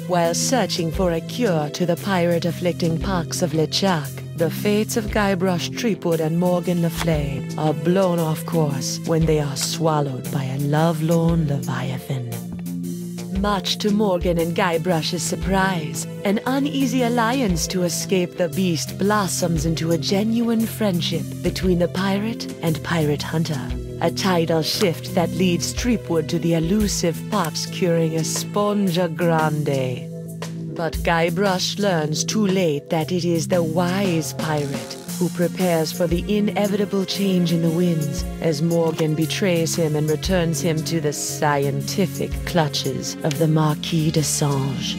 while searching for a cure to the pirate-afflicting pox of LeChuck, the fates of Guybrush Threepwood and Morgan Le Fay are blown off course when they are swallowed by a lovelorn Leviathan. Much to Morgan and Guybrush's surprise, an uneasy alliance to escape the beast blossoms into a genuine friendship between the pirate and pirate hunter. A tidal shift that leads Threepwood to the elusive pox-curing Esponja Grande. But Guybrush learns too late that it is the wise pirate who prepares for the inevitable change in the winds as Morgan betrays him and returns him to the scientific clutches of the Marquis de Sange.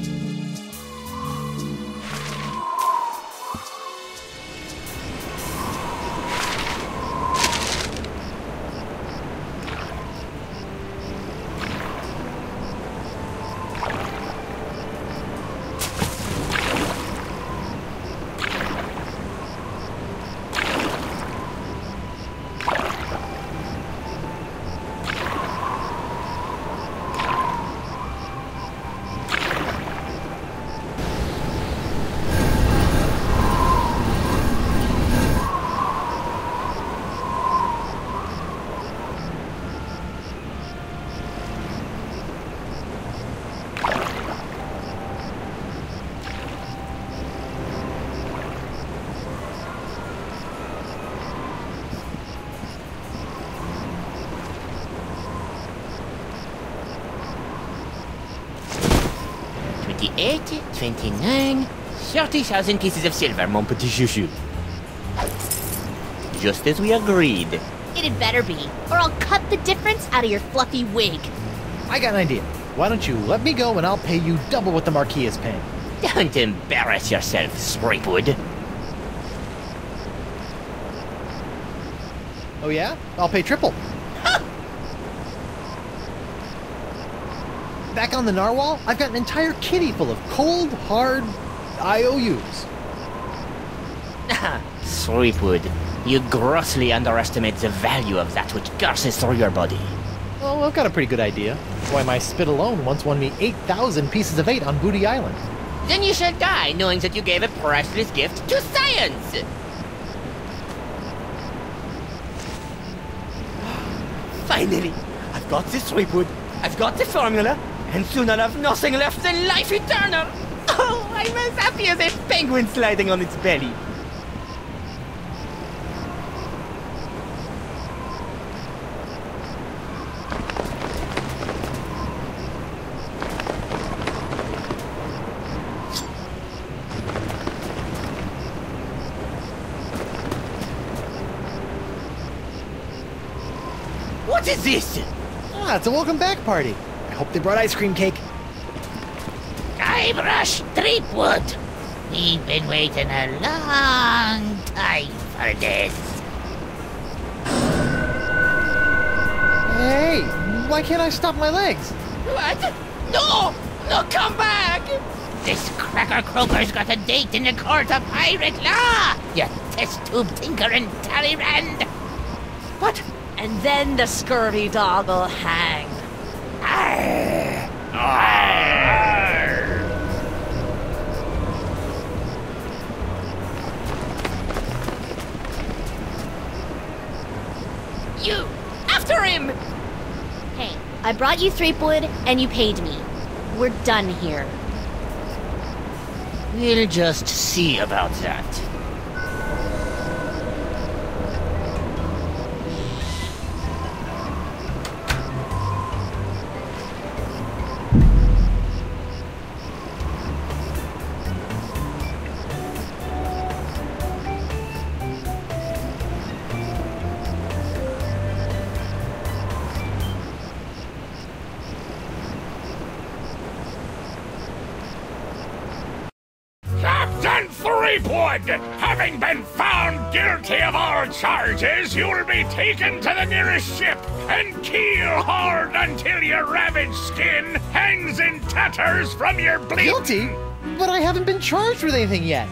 $28, $29, 30,000 pieces of silver, mon petit chouchou. Just as we agreed. It had better be, or I'll cut the difference out of your fluffy wig. I got an idea. Why don't you let me go and I'll pay you double what the Marquis is paying. Don't embarrass yourself, Threepwood. Oh yeah? I'll pay triple. Back on the narwhal, I've got an entire kitty full of cold, hard IOUs. Threepwood, you grossly underestimate the value of that which courses through your body. Oh, I've got a pretty good idea. Why, my spit alone once won me 8,000 pieces of 8 on Booty Island. Then you shall die knowing that you gave a priceless gift to science! Finally! I've got this Threepwood, I've got the formula, and soon I'll have nothing left than life eternal! Oh, I'm as happy as a penguin sliding on its belly! What is this? Ah, it's a welcome back party. I hope they brought ice cream cake. Guybrush Threepwood. We've been waiting a long time for this. Hey, why can't I stop my legs? What? No! No, come back! This cracker croaker's got a date in the court of pirate law! You test tube tinker and Talleyrand! What? And then the scurvy dog will hang. Arr! Arr! You! After him! Hey, I brought you Threepwood, and you paid me. We're done here. We'll just see about that. Threepwood, having been found guilty of all charges, you'll be taken to the nearest ship and keel hard until your ravaged skin hangs in tatters from your bleeding. Guilty? But I haven't been charged with anything yet.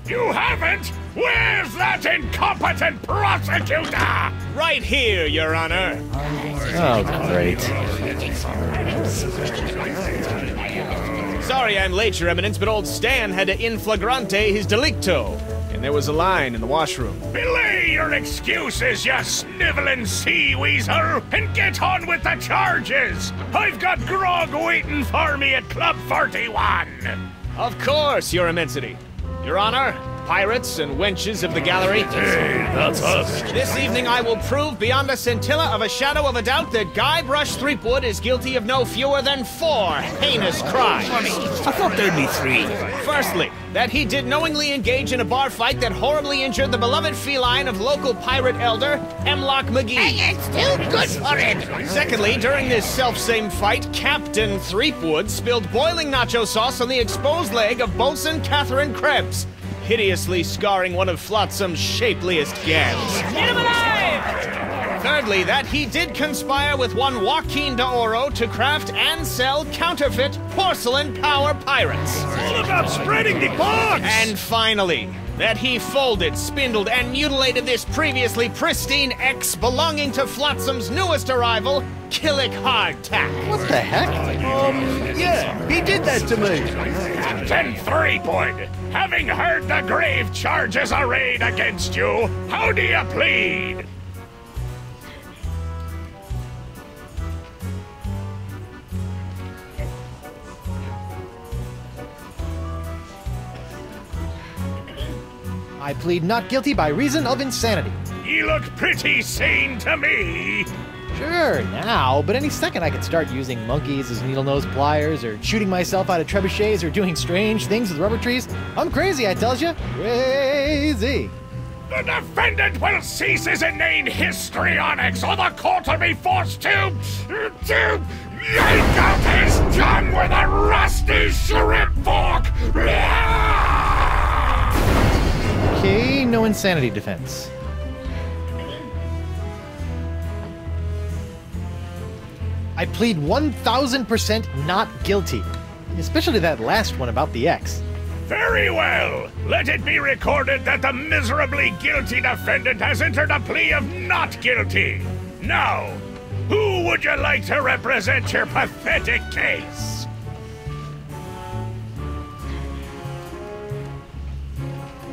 You haven't? Where's that incompetent prosecutor? Right here, Your Honor. Oh, great. Sorry I'm late, Your Eminence, but old Stan had to in flagrante his delicto. And there was a line in the washroom. Belay your excuses, you sniveling sea weasel, and get on with the charges! I've got grog waiting for me at Club 41! Of course, Your Immensity. Your Honor, pirates and wenches of the gallery. Hey, that's us. This evening I will prove beyond a scintilla of a shadow of a doubt that Guybrush Threepwood is guilty of no fewer than 4 heinous crimes. I thought there'd be 3. Firstly, that he did knowingly engage in a bar fight that horribly injured the beloved feline of local pirate elder, Hemlock McGee. And it's too good for it. Secondly, during this self-same fight, Captain Threepwood spilled boiling nacho sauce on the exposed leg of Bosun Catherine Krebs, hideously scarring one of Flotsam's shapeliest gams. Get him alive! Thirdly, that he did conspire with one Joaquin de Oro to craft and sell counterfeit porcelain power pirates. All about spreading the box! And finally, that he folded, spindled, and mutilated this previously pristine X belonging to Flotsam's newest arrival, Killick Hardtack. What the heck? Yeah, he did that to me. Captain Threepwood, having heard the grave charges arrayed against you, how do you plead? I plead not guilty by reason of insanity. You look pretty sane to me. Sure, now, but any second I could start using monkeys as needle-nose pliers, or shooting myself out of trebuchets, or doing strange things with rubber trees. I'm crazy, I tells you. Crazy. The defendant will cease his inane histrionics, or the court will be forced to yank out his tongue with a rusty shrimp fork. Okay, no insanity defense. I plead 1000% not guilty. Especially that last one about the X. Very well. Let it be recorded that the miserably guilty defendant has entered a plea of not guilty. Now, who would you like to represent your pathetic case?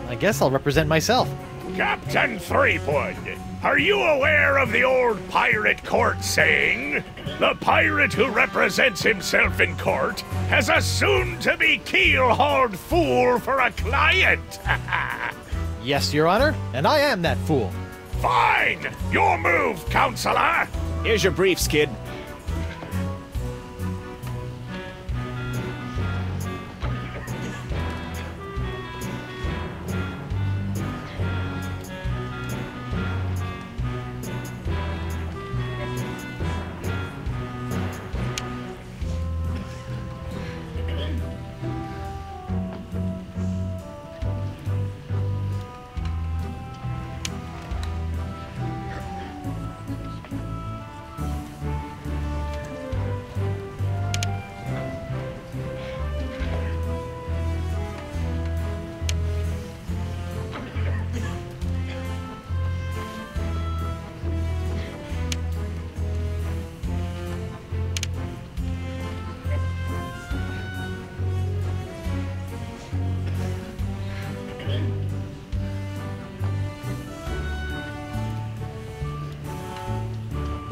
I guess I'll represent myself. Captain Threepwood, are you aware of the old pirate court saying, the pirate who represents himself in court has a soon-to-be keel-hauled fool for a client? Yes, Your Honor, and I am that fool. Fine! Your move, Counselor! Here's your briefs, kid.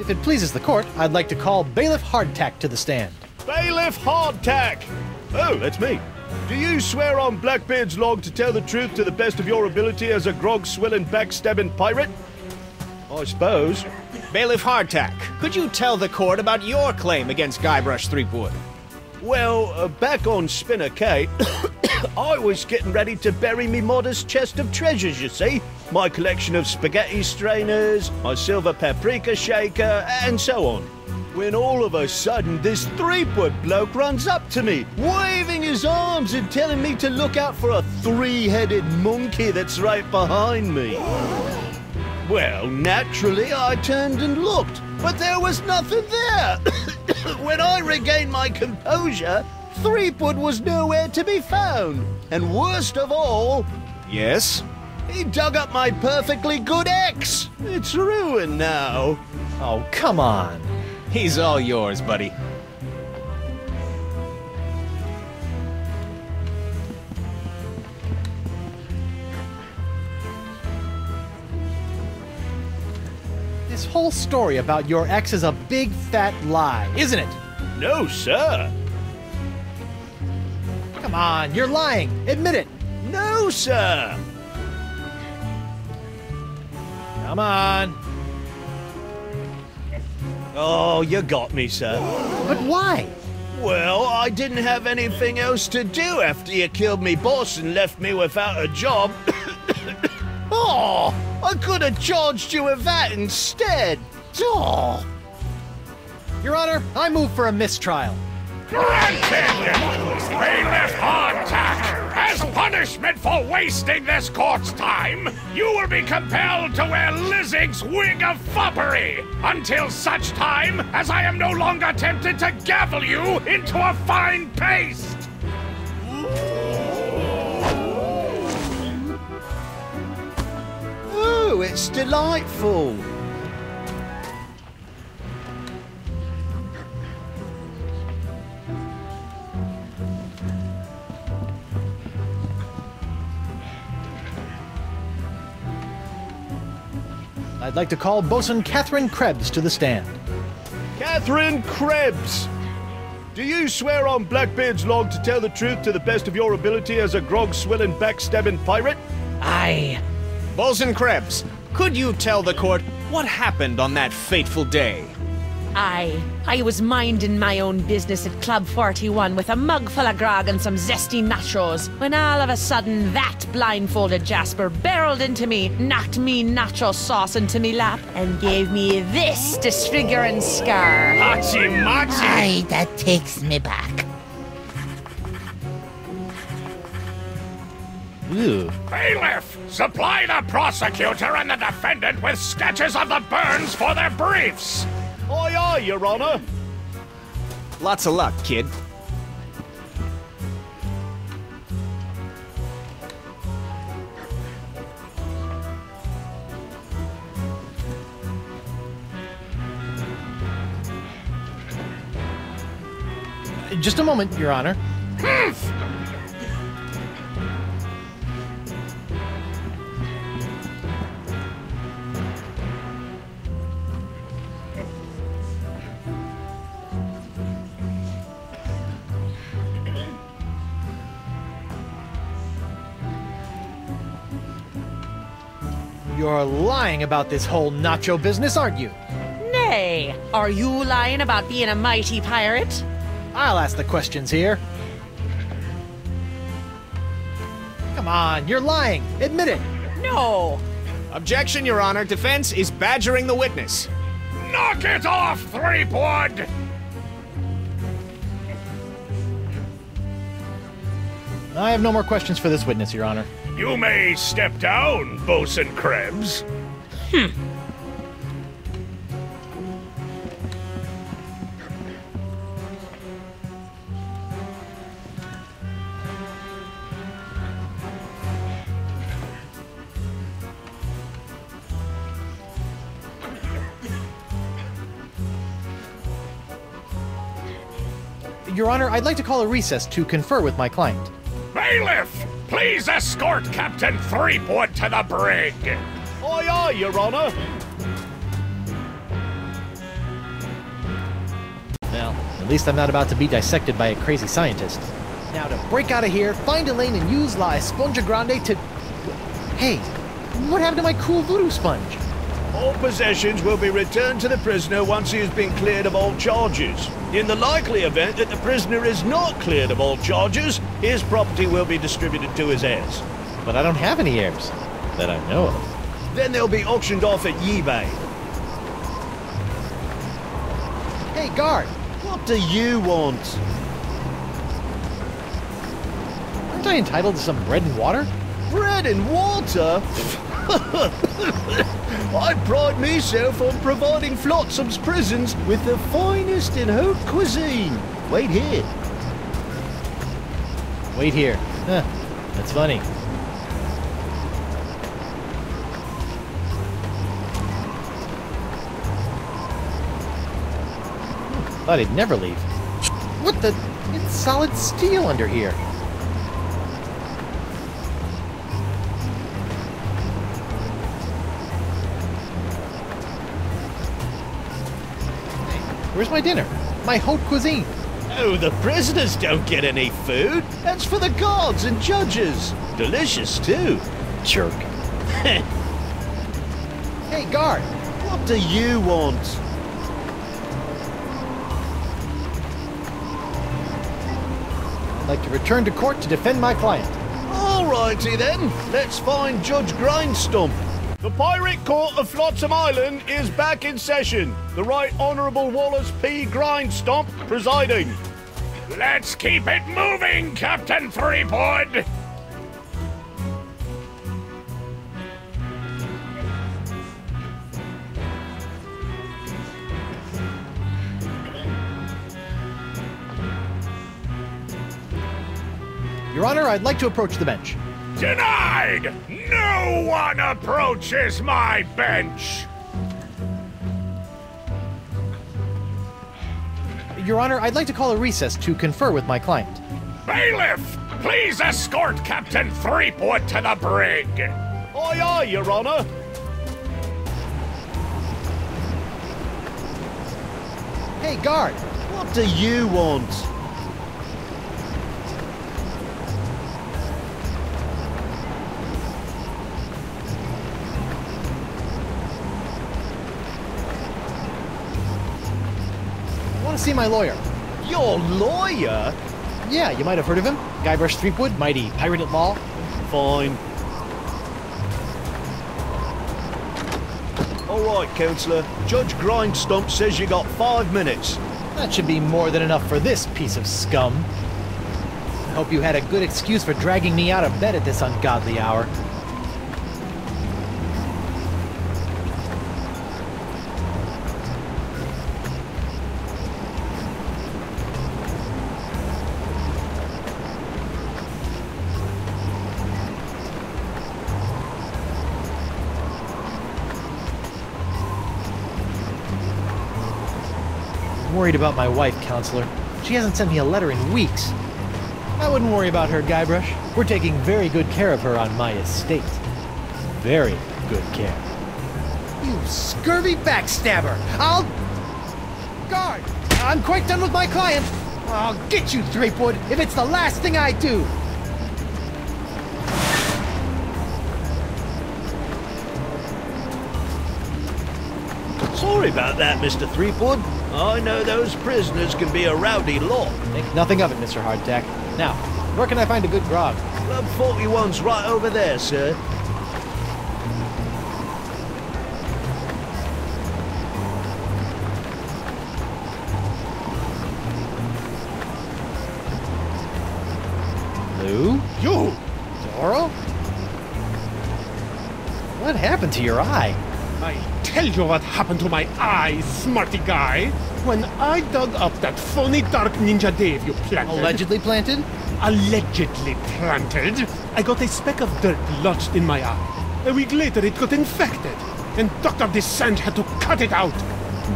If it pleases the court, I'd like to call Bailiff Hardtack to the stand. Bailiff Hardtack! Oh, that's me. Do you swear on Blackbeard's log to tell the truth to the best of your ability as a grog-swilling, backstabbing pirate? I suppose. Bailiff Hardtack, could you tell the court about your claim against Guybrush Threepwood? Well, back on Spinner Cay, I was getting ready to bury me modest chest of treasures, you see. My collection of spaghetti strainers, my silver paprika shaker, and so on. When all of a sudden this Threepwood bloke runs up to me, waving his arms and telling me to look out for a 3-headed monkey that's right behind me. Well, naturally, I turned and looked, but there was nothing there. When I regained my composure, Threepwood was nowhere to be found. And worst of all... Yes? He dug up my perfectly good X. It's ruined now. Oh, come on. He's all yours, buddy. This whole story about your ex is a big fat lie, isn't it? No, sir. Come on, you're lying. Admit it. No, sir. Come on. Oh, you got me, sir. But why? Well, I didn't have anything else to do after you killed me boss and left me without a job. Oh, I could have charged you with that instead. Oh. Your Honor, I move for a mistrial. Granted! Bailiff Hardtack, as punishment for wasting this court's time, you will be compelled to wear Lizzig's wig of foppery until such time as I am no longer tempted to gavel you into a fine paste! Oh, it's delightful. I'd like to call Bosun Catherine Krebs to the stand. Catherine Krebs! Do you swear on Blackbeard's log to tell the truth to the best of your ability as a grog-swilling, backstabbing pirate? Aye. Bosun Krebs, could you tell the court what happened on that fateful day? I was minding my own business at Club 41 with a mug full of grog and some zesty nachos, when all of a sudden that blindfolded Jasper barreled into me, knocked me nacho sauce into me lap, and gave me this disfiguring scar. Hachi-machi! Aye, that takes me back. Ooh. Bailiff, supply the prosecutor and the defendant with sketches of the burns for their briefs! Aye, aye, Your Honor. Lots of luck, kid. Just a moment, Your Honor. You're lying about this whole nacho business, aren't you? Nay, are you lying about being a mighty pirate? I'll ask the questions here. Come on, you're lying. Admit it. No. Objection, Your Honor. Defense is badgering the witness. Knock it off, Threepwood! I have no more questions for this witness, Your Honor. You may step down, Bosun Krebs. Your Honor, I'd like to call a recess to confer with my client. Bailiff, please escort Captain Threepwood to the brig. Aye, aye, Your Honor. Well, at least I'm not about to be dissected by a crazy scientist. Now to break out of here, find a lane and use La Esponja Grande to... Hey, what happened to my cool voodoo sponge? All possessions will be returned to the prisoner once he has been cleared of all charges. In the likely event that the prisoner is not cleared of all charges, his property will be distributed to his heirs. But I don't have any heirs that I know of. Then they'll be auctioned off at eBay. Hey, guard! What do you want? Aren't I entitled to some bread and water? Bread and water? I pride myself on providing Flotsam's prisons with the finest in haute cuisine. Wait here. Wait here. Huh, that's funny. Thought he'd never leave. What the? It's solid steel under here. Where's my dinner? My haute cuisine. Oh, the prisoners don't get any food. That's for the guards and judges. Delicious, too. Jerk. Hey, guard. What do you want? I'd like to return to court to defend my client. Alrighty then. Let's find Judge Grindstump. The Pirate Court of Flotsam Island is back in session. The Right Honourable Wallace P. Grindstump presiding. Let's keep it moving, Captain Threepwood! Your Honor, I'd like to approach the bench. Denied! No one approaches my bench! Your Honor, I'd like to call a recess to confer with my client. Bailiff, please escort Captain Threepwood to the brig. Aye, aye, Your Honour. Hey, guard. What do you want? I want to see my lawyer. Your lawyer? Yeah, you might have heard of him. Guybrush Threepwood, mighty pirate at law. Fine. All right, Councillor. Judge Grindstump says you got 5 minutes. That should be more than enough for this piece of scum. I hope you had a good excuse for dragging me out of bed at this ungodly hour. Worried about my wife, Counselor. She hasn't sent me a letter in weeks. I wouldn't worry about her, Guybrush. We're taking very good care of her on my estate. Very good care. You scurvy backstabber! Guard! I'm quite done with my client! I'll get you, Threepwood, if it's the last thing I do! Sorry about that, Mr. Threepwood. I know those prisoners can be a rowdy lot. Think nothing of it, Mr. Hardtack. Now, where can I find a good grog? Club 41's right over there, sir. Lou? You! Doro? What happened to your eye? I tell you what happened to my eye, smarty guy. When I dug up that phony Dark Ninja Dave you planted... Allegedly planted? Allegedly planted. I got a speck of dirt lodged in my eye. A week later it got infected, and Dr. Descent had to cut it out.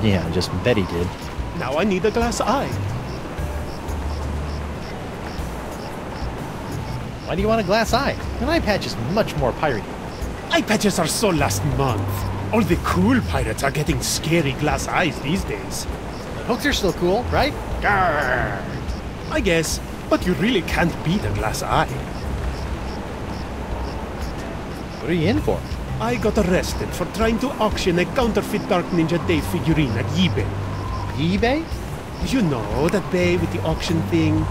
Yeah, just bet he did. Now I need a glass eye. Why do you want a glass eye? An eye patch is much more piratey. Eye patches are so last month. All the cool pirates are getting scary glass eyes these days. Hooks are still cool, right? Grr. I guess, but you really can't beat a glass eye. What are you in for? I got arrested for trying to auction a counterfeit Dark Ninja Dave figurine at eBay. eBay? You know, that bay with the auction thing?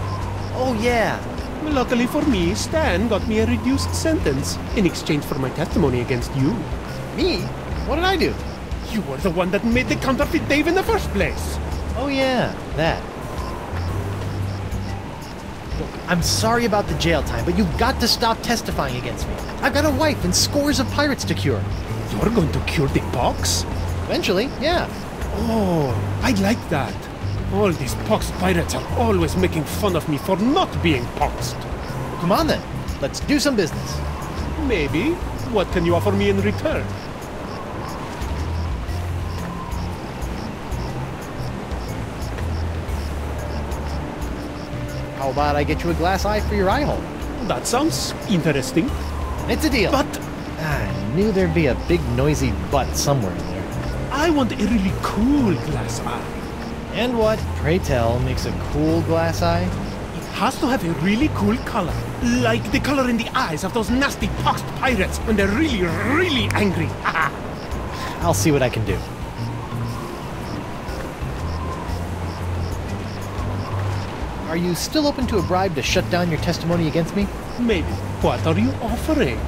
Oh, yeah. Luckily for me, Stan got me a reduced sentence in exchange for my testimony against you. Me? What did I do? You were the one that made the counterfeit Dave in the first place. Oh, yeah, that. Look, I'm sorry about the jail time, but you've got to stop testifying against me. I've got a wife and scores of pirates to cure. You're going to cure the pox? Eventually, yeah. Oh, I like that. All these poxed pirates are always making fun of me for not being poxed. Well, come on then. Let's do some business. Maybe. What can you offer me in return? How about I get you a glass eye for your eye hole? That sounds interesting. It's a deal. But I knew there'd be a big noisy butt somewhere in there. I want a really cool glass eye. And what, pray tell, makes a cool glass eye? It has to have a really cool color. Like the color in the eyes of those nasty poxed pirates when they're really, really angry. I'll see what I can do. Are you still open to a bribe to shut down your testimony against me? Maybe. What are you offering?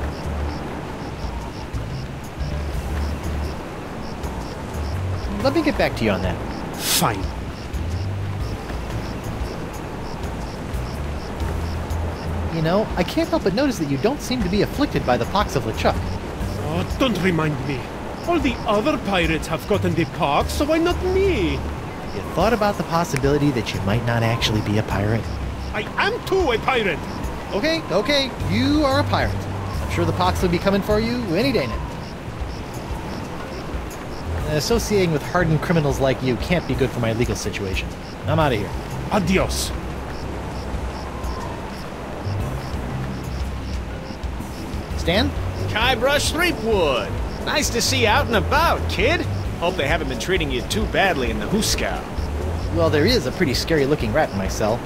Let me get back to you on that. Fine. You know, I can't help but notice that you don't seem to be afflicted by the pox of LeChuck. Oh, don't remind me. All the other pirates have gotten the pox, so why not me? You thought about the possibility that you might not actually be a pirate? I am too a pirate. Okay, you are a pirate. I'm sure the pox will be coming for you any day now. Associating with hardened criminals like you can't be good for my legal situation. I'm out of here. Adios. Stan? Guybrush Threepwood! Nice to see you out and about, kid! Hope they haven't been treating you too badly in the Huskow. Well, there is a pretty scary-looking rat in my cell.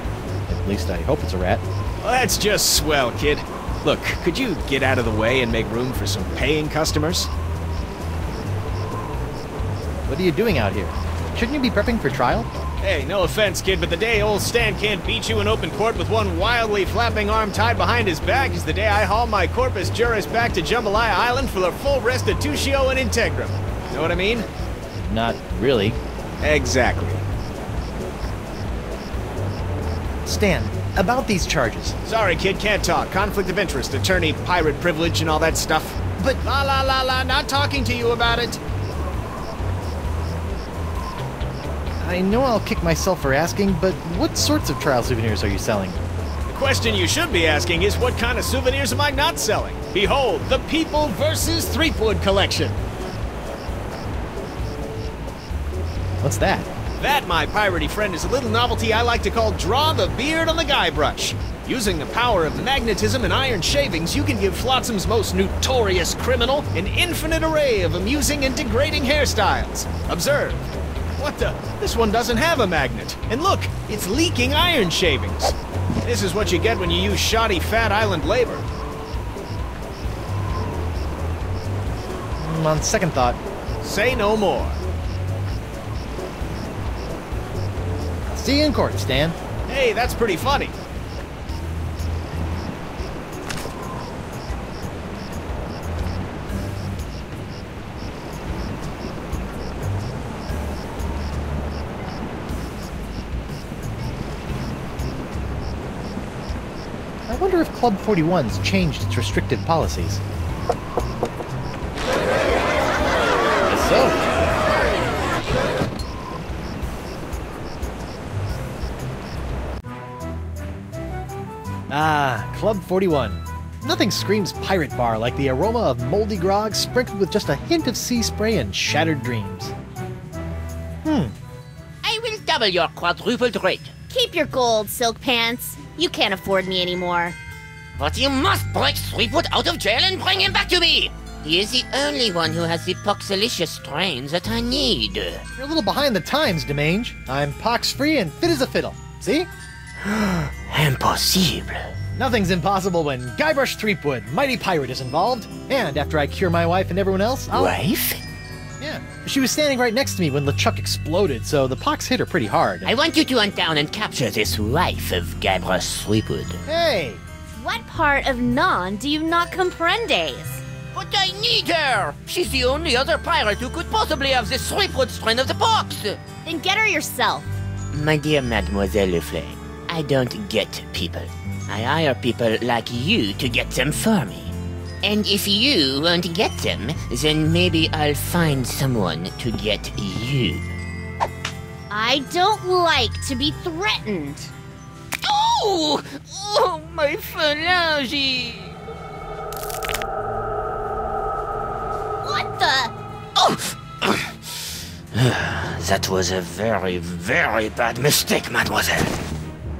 At least I hope it's a rat. Well, that's just swell, kid. Look, could you get out of the way and make room for some paying customers? What are you doing out here? Shouldn't you be prepping for trial? Hey, no offense, kid, but the day old Stan can't beat you in open court with one wildly flapping arm tied behind his back is the day I haul my corpus juris back to Jambalaya Island for a full restitutio and integrum. Know what I mean? Not really. Exactly. Stan, about these charges. Sorry, kid, can't talk. Conflict of interest, attorney, pirate privilege, and all that stuff. But... La, not talking to you about it. I know I'll kick myself for asking, but what sorts of trial souvenirs are you selling? The question you should be asking is what kind of souvenirs am I not selling? Behold, the People vs. Threepwood collection. What's that? That, my piratey friend, is a little novelty I like to call Draw the Beard on the Guybrush. Using the power of magnetism and iron shavings, you can give Flotsam's most notorious criminal an infinite array of amusing and degrading hairstyles. Observe. What the? This one doesn't have a magnet. And look, it's leaking iron shavings. This is what you get when you use shoddy Fat Island labor. On second thought. Say no more. See you in court, Stan. Hey, that's pretty funny. I wonder if Club 41's changed its restrictive policies. Guess so. Ah, Club 41. Nothing screams pirate bar like the aroma of moldy grog sprinkled with just a hint of sea spray and shattered dreams. I will double your quadrupled rate. Keep your gold, Silk Pants. You can't afford me anymore. But you must break Threepwood out of jail and bring him back to me. He is the only one who has the poxalicious strains that I need. You're a little behind the times, Demange. I'm pox-free and fit as a fiddle. See? Impossible. Nothing's impossible when Guybrush Threepwood, mighty pirate, is involved. And after I cure my wife and everyone else, I'll... Wife? Yeah. She was standing right next to me when LeChuck exploded, so the pox hit her pretty hard. I want you to hunt down and capture this wife of Guybrush Threepwood. Hey! What part of non do you not comprendes? But I need her! She's the only other pirate who could possibly have the Threepwood strain of the pox! Then get her yourself. My dear Mademoiselle Leflay, I don't get people. I hire people like you to get them for me. And if you won't get them, then maybe I'll find someone to get you. I don't like to be threatened. Oh! Oh, my phalange! What the? Oh! That was a very, very bad mistake, mademoiselle.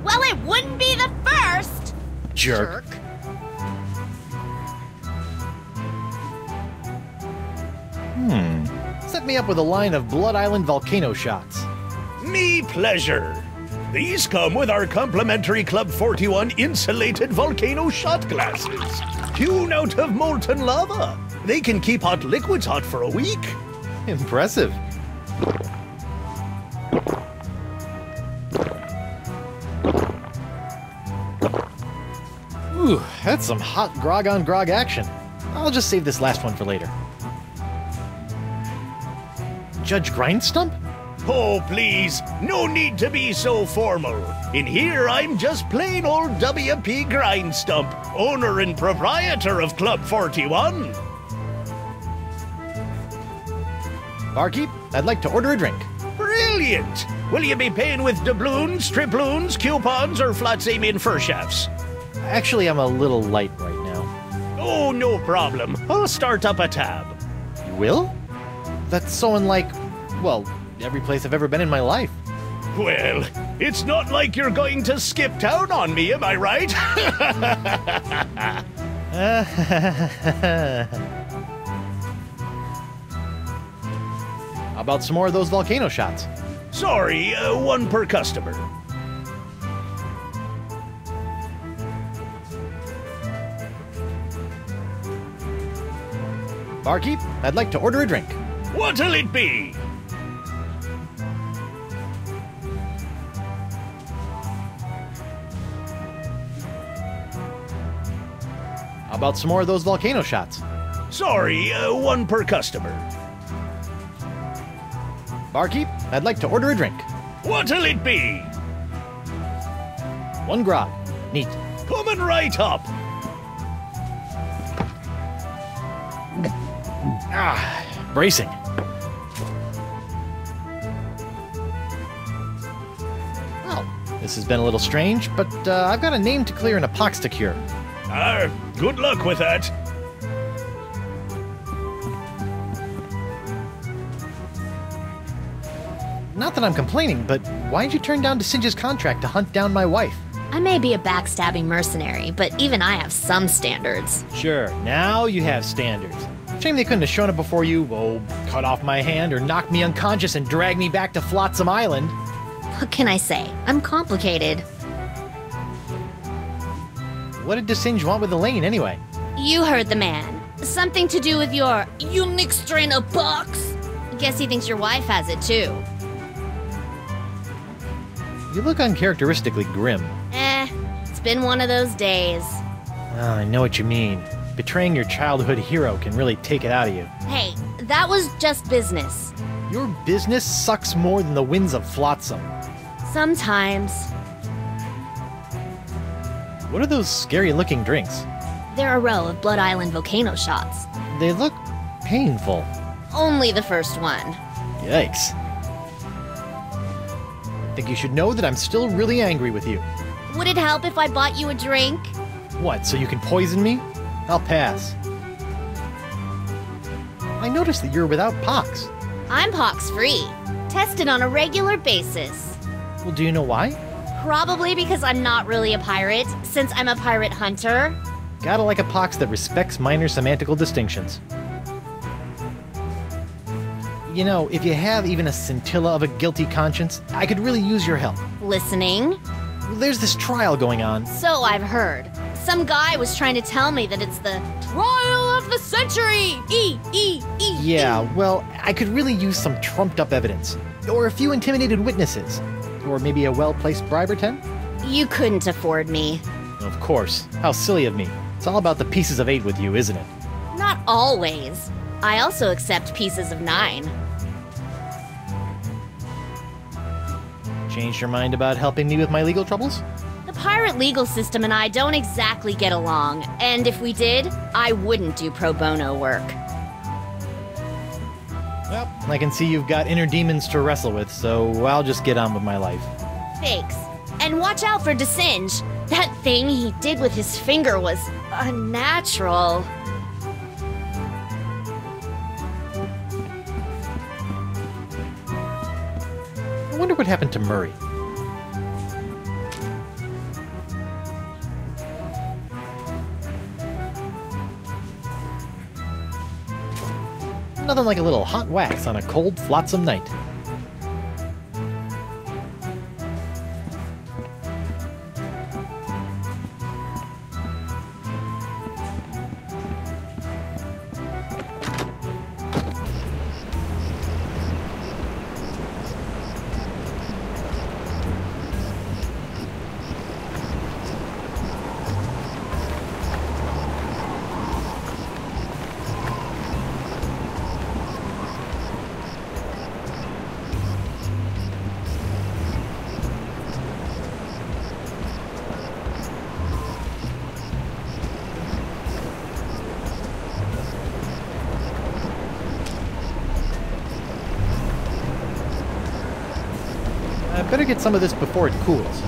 Well, it wouldn't be the first. Jerk. Set me up with a line of Blood Island volcano shots. Me pleasure. These come with our complimentary Club 41 insulated volcano shot glasses. Hewn out of molten lava. They can keep hot liquids hot for a week. Impressive. Ooh, that's some hot grog-on-grog action. I'll just save this last one for later. Judge Grindstump? Oh, please, no need to be so formal. In here, I'm just plain old W.P. Grindstump, owner and proprietor of Club 41. Barkeep, I'd like to order a drink. Brilliant! Will you be paying with doubloons, triploons, coupons, or flat Samian fur shafts? Actually, I'm a little light right now. Oh, no problem. I'll start up a tab. You will? That's so unlike, well, every place I've ever been in my life. Well, it's not like you're going to skip town on me, am I right? How about some more of those volcano shots? Sorry, one per customer. Barkeep, I'd like to order a drink. What'll it be? How about some more of those volcano shots? Sorry, one per customer. Barkeep, I'd like to order a drink. What'll it be? One grog. Neat. Coming right up. Bracing. Well, this has been a little strange, but I've got a name to clear and a pox to cure. Good luck with that. Not that I'm complaining, but why'd you turn down DeSinge's contract to hunt down my wife? I may be a backstabbing mercenary, but even I have some standards. Sure, now you have standards. Shame they couldn't have shown up before you, cut off my hand or knocked me unconscious and dragged me back to Flotsam Island. What can I say? I'm complicated. What did DeSinge want with Elaine, anyway? You heard the man. Something to do with your unique strain of box. Guess he thinks your wife has it too. You look uncharacteristically grim. It's been one of those days. Oh, I know what you mean. Betraying your childhood hero can really take it out of you. Hey, that was just business. Your business sucks more than the winds of Flotsam. Sometimes. What are those scary-looking drinks? They're a row of Blood Island volcano shots. They look painful. Only the first one. Yikes. I think you should know that I'm still really angry with you. Would it help if I bought you a drink? What, so you can poison me? I'll pass. I noticed that you're without pox. I'm pox-free. Tested on a regular basis. Well, do you know why? Probably because I'm not really a pirate, since I'm a pirate hunter. Gotta like a pox that respects minor semantical distinctions. You know, if you have even a scintilla of a guilty conscience, I could really use your help. Listening? There's this trial going on. So I've heard. Some guy was trying to tell me that it's the trial of the century! Yeah, well, I could really use some trumped-up evidence. Or a few intimidated witnesses. Or maybe a well-placed bribe or 10? You couldn't afford me. Of course. How silly of me. It's all about the pieces of 8 with you, isn't it? Not always. I also accept pieces of 9. Changed your mind about helping me with my legal troubles? The pirate legal system and I don't exactly get along, and if we did, I wouldn't do pro bono work. Well, I can see you've got inner demons to wrestle with, so I'll just get on with my life. Thanks. And watch out for DeSinge. That thing he did with his finger was unnatural. I wonder what happened to Murray. Nothing like a little hot wax on a cold, flotsam night. Better get some of this before it cools.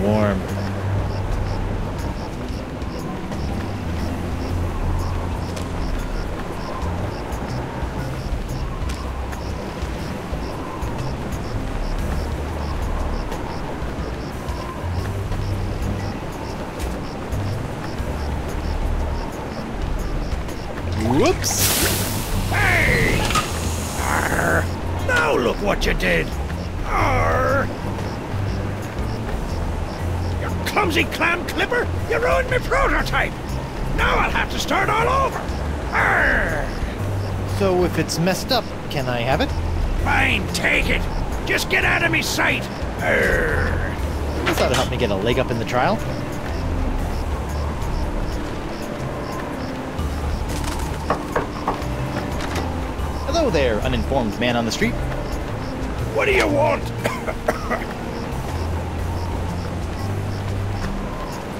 Warm. Whoops! Hey! Arr! Now look what you did! Arr! You clumsy clam clipper! You ruined my prototype! Now I'll have to start all over! Arr! So if it's messed up, can I have it? Fine, take it! Just get out of me sight! Arr! This ought to help me get a leg up in the trial. Hello there, uninformed man on the street. What do you want?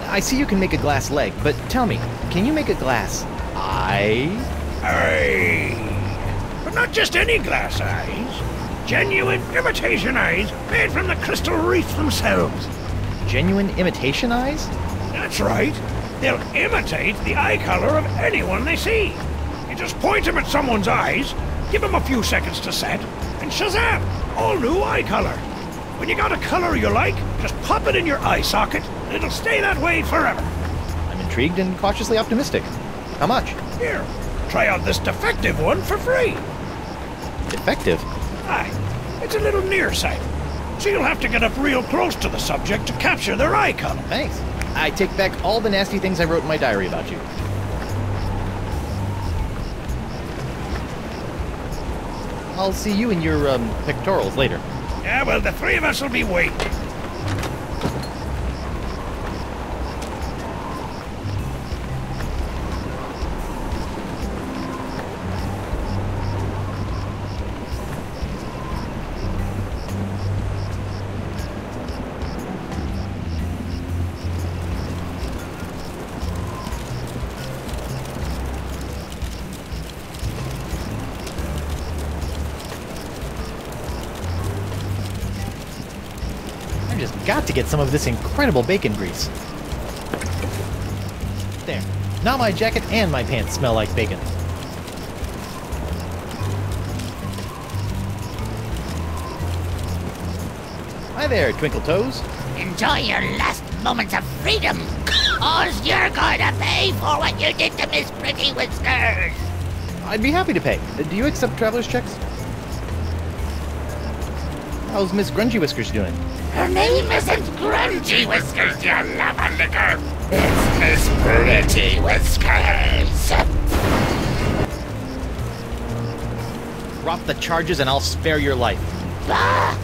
I see you can make a glass leg, but tell me, can you make a glass eye? Aye. But not just any glass eyes. Genuine imitation eyes made from the crystal reef themselves. Genuine imitation eyes? That's right. They'll imitate the eye color of anyone they see. You just point them at someone's eyes, give them a few seconds to set, and shazam! All new eye color. When you got a color you like, just pop it in your eye socket, and it'll stay that way forever. I'm intrigued and cautiously optimistic. How much? Here, try out this defective one for free. Defective? Aye, it's a little nearsighted, so you'll have to get up real close to the subject to capture their eye color. Thanks. I take back all the nasty things I wrote in my diary about you. I'll see you in your, pectorals later. Yeah, well, the three of us will be waiting. I've just got to get some of this incredible bacon grease. There. Now my jacket and my pants smell like bacon. Hi there, Twinkle Toes. Enjoy your last moments of freedom, 'cause you're going to pay for what you did to Miss Pretty Whiskers. I'd be happy to pay. Do you accept traveler's checks? How's Miss Grungy Whiskers doing? Her name isn't Grungy Whiskers, you love-a-licker. It's Miss Pretty Whiskers. Drop the charges and I'll spare your life. Bah!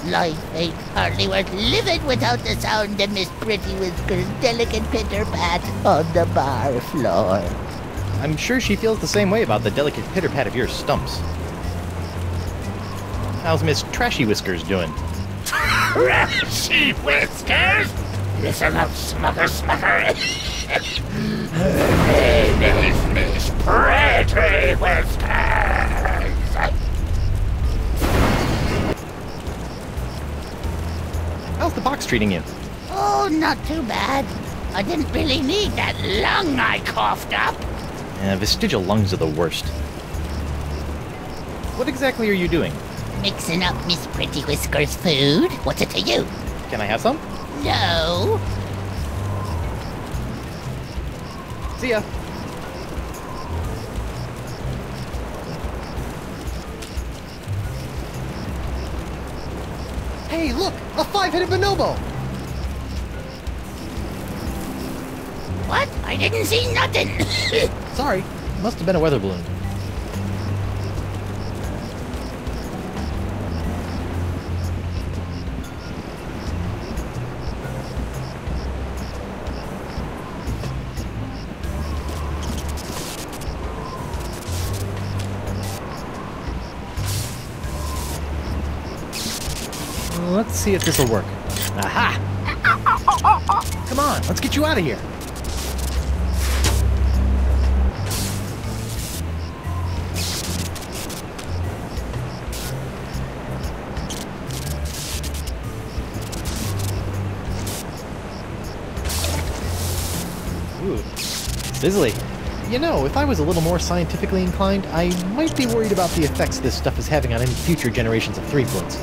Life ain't hardly worth living without the sound of Miss Pretty Whiskers' delicate pitter-pat on the bar floor. I'm sure she feels the same way about the delicate pitter-pat of your stumps. How's Miss Trashy Whiskers doing? Trashy Whiskers? Listen up, Smugger. Her name is Miss Pretty Whiskers. How's the box treating you? Oh, not too bad. I didn't really need that lung I coughed up. Vestigial lungs are the worst. What exactly are you doing? Mixing up Miss Pretty Whiskers' food. What's it to you? Can I have some? No. See ya. Hey, look! A five-headed bonobo! What? I didn't see nothing. Sorry, must have been a weather balloon. Let's see if this'll work. Aha! Come on, let's get you out of here. Ooh, sizzly. You know, if I was a little more scientifically inclined, I might be worried about the effects this stuff is having on any future generations of Threepwoods.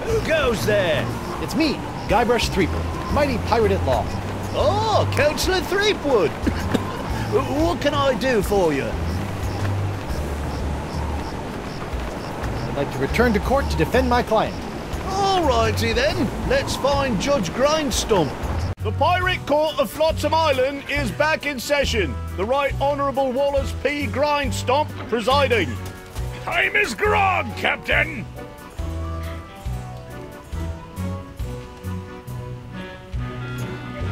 Who goes there? It's me, Guybrush Threepwood, mighty pirate at law. Oh, Councillor Threepwood! What can I do for you? I'd like to return to court to defend my client. Alrighty then, let's find Judge Grindstump. The Pirate Court of Flotsam Island is back in session. The Right Honourable Wallace P. Grindstump presiding. Time is grog, Captain!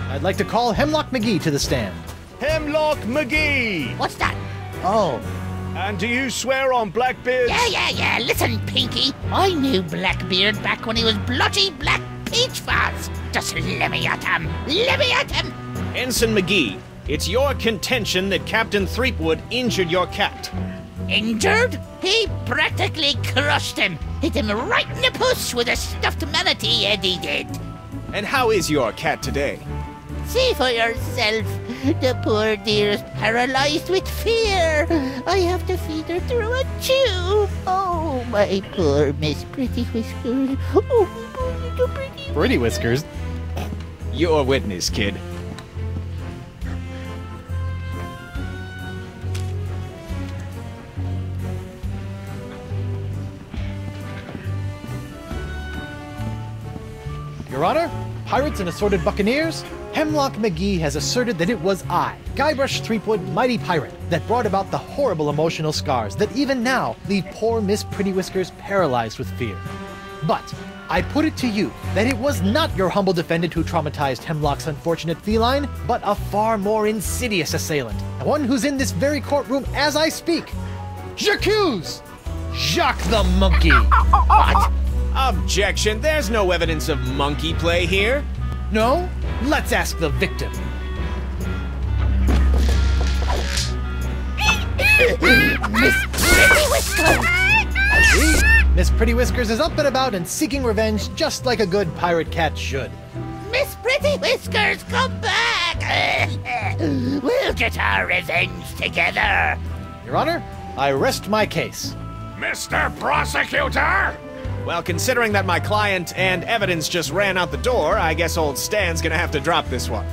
I'd like to call Hemlock McGee to the stand. Hemlock McGee! What's that? Oh, And do you swear on Blackbeard's... Yeah. Listen, Pinky. I knew Blackbeard back when he was bloody Black Peach Fuzz. Just let me at him. Ensign McGee, it's your contention that Captain Threepwood injured your cat. Injured? He practically crushed him. Hit him right in the puss with a stuffed manatee, Eddie did. And how is your cat today? See for yourself. The poor dear is paralyzed with fear. I have to feed her through a tube. Oh, my poor Miss Pretty Whiskers. Oh, little pretty. Pretty Whiskers. Your witness, kid. Your Honor, pirates and assorted buccaneers, Hemlock McGee has asserted that it was I, Guybrush Threepwood, mighty pirate, that brought about the horrible emotional scars that even now leave poor Miss Pretty Whiskers paralyzed with fear. But I put it to you that it was not your humble defendant who traumatized Hemlock's unfortunate feline, but a far more insidious assailant, one who's in this very courtroom as I speak. J'accuse Jacques the Monkey. What? Objection, there's no evidence of monkey play here. No? Let's ask the victim. Miss Pretty Whiskers! Miss Pretty Whiskers is up and about and seeking revenge just like a good pirate cat should. Miss Pretty Whiskers, come back! We'll get our revenge together. Your Honor, I rest my case. Mr. Prosecutor! Well, considering that my client and evidence just ran out the door, I guess old Stan's gonna have to drop this one.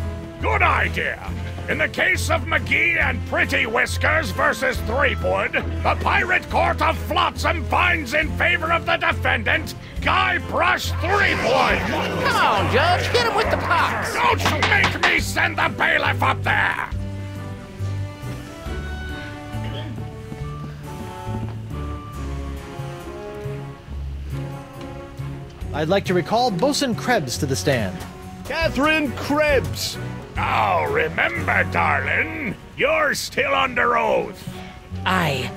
Good idea. In the case of McGee and Pretty Whiskers versus Threepwood, the Pirate Court of Flotsam finds in favor of the defendant, Guybrush Threepwood. Come on, Judge, hit him with the pox. Don't you make me send the bailiff up there! I'd like to recall Bosun Krebs to the stand. Catherine Krebs! Now remember, darling, you're still under oath. Aye.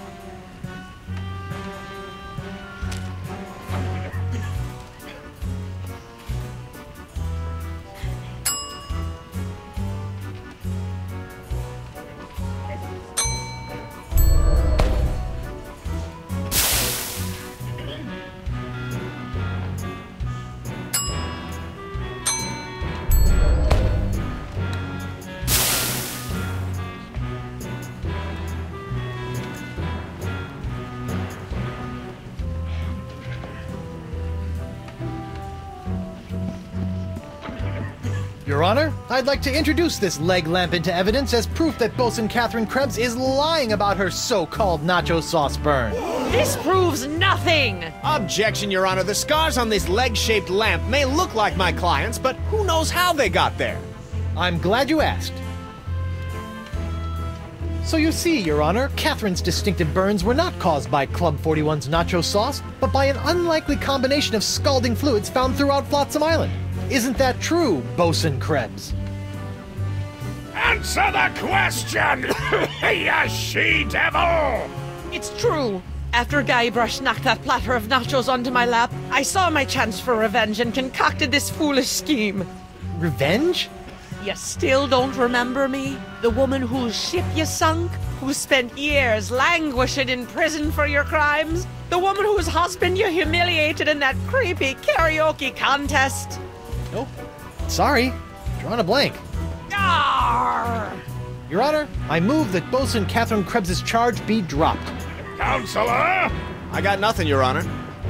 Your Honor, I'd like to introduce this leg lamp into evidence as proof that Bosun Catherine Krebs is lying about her so-called nacho sauce burn. This proves nothing! Objection, Your Honor. The scars on this leg-shaped lamp may look like my client's, but who knows how they got there? I'm glad you asked. So you see, Your Honor, Catherine's distinctive burns were not caused by Club 41's nacho sauce, but by an unlikely combination of scalding fluids found throughout Flotsam Island. Isn't that true, Bosun Krebs? Answer the question, you she-devil! It's true. After Guybrush knocked that platter of nachos onto my lap, I saw my chance for revenge and concocted this foolish scheme. Revenge? You still don't remember me? The woman whose ship you sunk? Who spent years languishing in prison for your crimes? The woman whose husband you humiliated in that creepy karaoke contest? Nope. Sorry. Drawing a blank. Arr! Your Honor, I move that Bosun Catherine Krebs' charge be dropped. Counselor? I got nothing, Your Honor.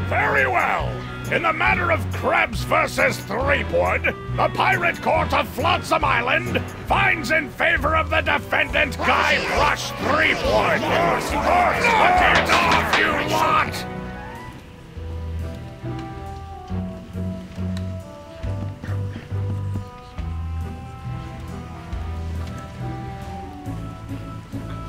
Very well. In the matter of Krebs versus Threepwood, the Pirate Court of Flotsam Island finds in favor of the defendant Guybrush Threepwood. Knock it off, you lot!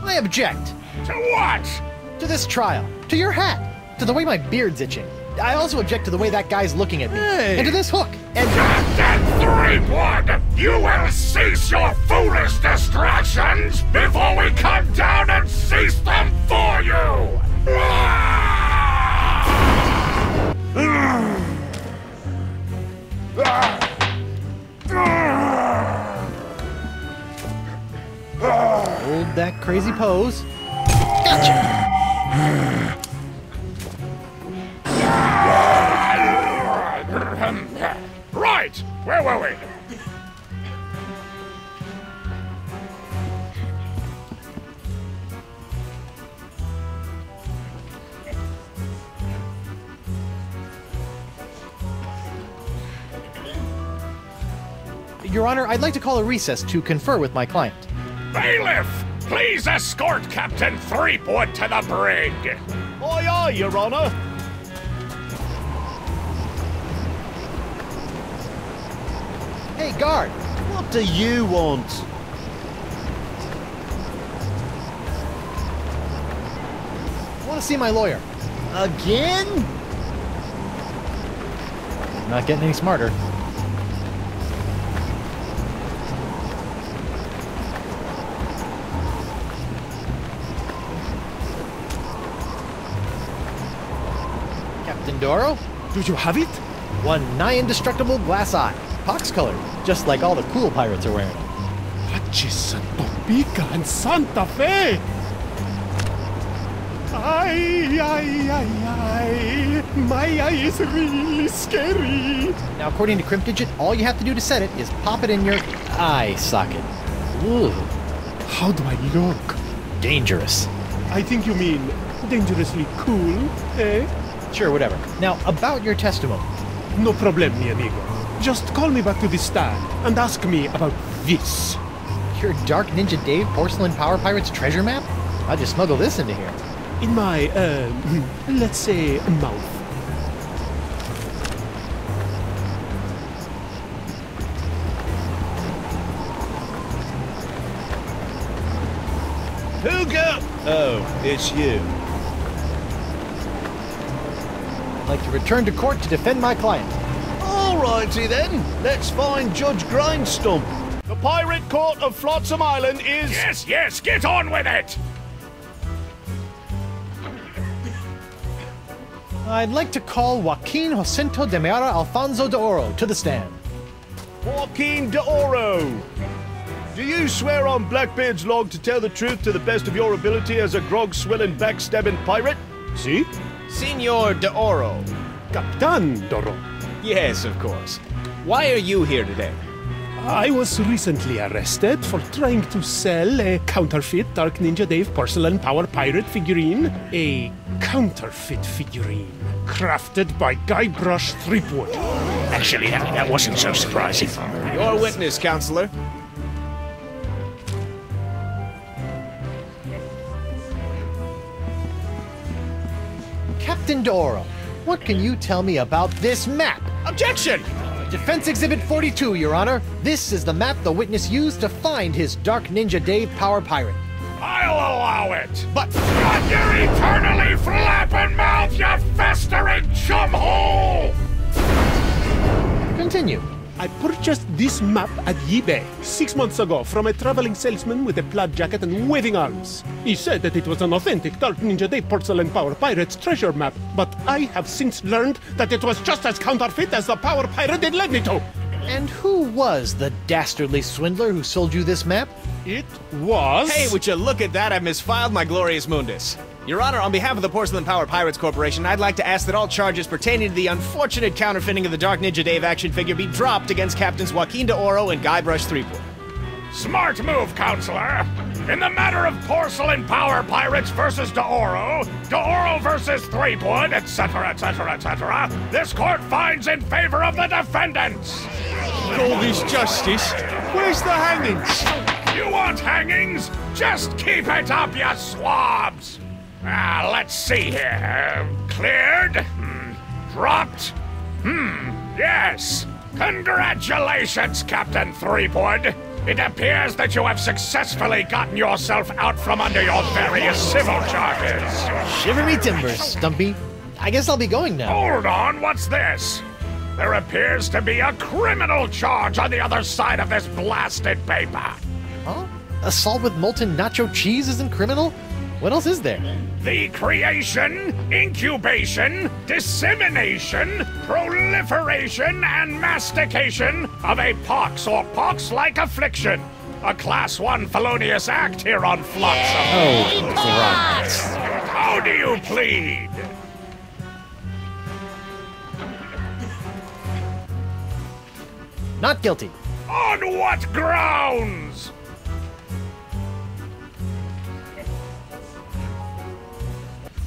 I object. To what? To this trial. To your hat. To the way my beard's itching. I also object to the way that guy's looking at me. Hey. And to this hook. And Captain Threepwood, you will cease your foolish distractions before we come down and cease them for you! hold that crazy pose. Gotcha! Right! Where were we? Your Honor, I'd like to call a recess to confer with my client. Bailiff, please escort Captain Threepwood to the brig. Aye, aye, Your Honor. Hey, guard! What do you want? I want to see my lawyer. Again? I'm not getting any smarter. Captain Doro? Do you have it? One nigh indestructible glass eye. Pox-colored, just like all the cool pirates are wearing. Hutchison, Topeka, and Santa Fe! Ay, ay, ay, ay. My eye is really scary. Now, according to Cryptdigit, all you have to do to set it is pop it in your eye socket. Ooh, How do I look? dangerous. I think you mean dangerously cool, eh? Sure, whatever. Now, about your testimony. No problem, mi amigo. Just call me back to the stand and ask me about this. Your Dark Ninja Dave Porcelain Power Pirates treasure map? I'll just smuggle this into here. In my, let's say, mouth. Hugo! Oh, it's you. I'd like to return to court to defend my client. Alrighty then, let's find Judge Grindstump. The Pirate Court of Flotsam Island is... Yes, yes, get on with it! I'd like to call Joaquin Jacinto de Meara Alfonso de Oro to the stand. Joaquin de Oro. Do you swear on Blackbeard's log to tell the truth to the best of your ability as a grog-swilling, backstabbing pirate? See? Senor de Oro. Captain Doro. Yes, of course. Why are you here today? I was recently arrested for trying to sell a counterfeit Dark Ninja Dave porcelain power pirate figurine. A counterfeit figurine crafted by Guybrush Threepwood. Actually, that wasn't so surprising. Your witness, counselor. Captain de Oro, what can you tell me about this map? Objection! Defense Exhibit 42, Your Honor. This is the map the witness used to find his Dark Ninja Dave Power Pirate. I'll allow it! But shut your eternally flapping mouth, you festering chumhole! Continue. I purchased this map at eBay 6 months ago from a traveling salesman with a plaid jacket and waving arms. He said that it was an authentic Dark Ninja Dave Porcelain Power Pirates treasure map, but I have since learned that it was just as counterfeit as the Power Pirate it led me to. And who was the dastardly swindler who sold you this map? It was... Hey, would you look at that? I've misfiled my glorious mundus. Your Honor, on behalf of the Porcelain Power Pirates Corporation, I'd like to ask that all charges pertaining to the unfortunate counterfeiting of the Dark Ninja Dave action figure be dropped against Captains Joaquin de Oro and Guybrush Threepwood. Smart move, Counselor. In the matter of Porcelain Power Pirates versus de Oro versus Threepwood, etc., etc., etc., this court finds in favor of the defendants. All this justice? Where's the hangings? You want hangings? Just keep it up, you swabs! Let's see here. Cleared? Dropped? Yes. Congratulations, Captain Threepwood. It appears that you have successfully gotten yourself out from under your various civil charges. Shiver me timbers, Stumpy. I guess I'll be going now. Hold on, what's this? There appears to be a criminal charge on the other side of this blasted paper. Huh? Assault with molten nacho cheese isn't criminal? What else is there? The creation, incubation, dissemination, proliferation, and mastication of a pox or pox-like affliction. A Class 1 felonious act here on Flotsam. Oh, right. How do you plead? Not guilty. On what grounds?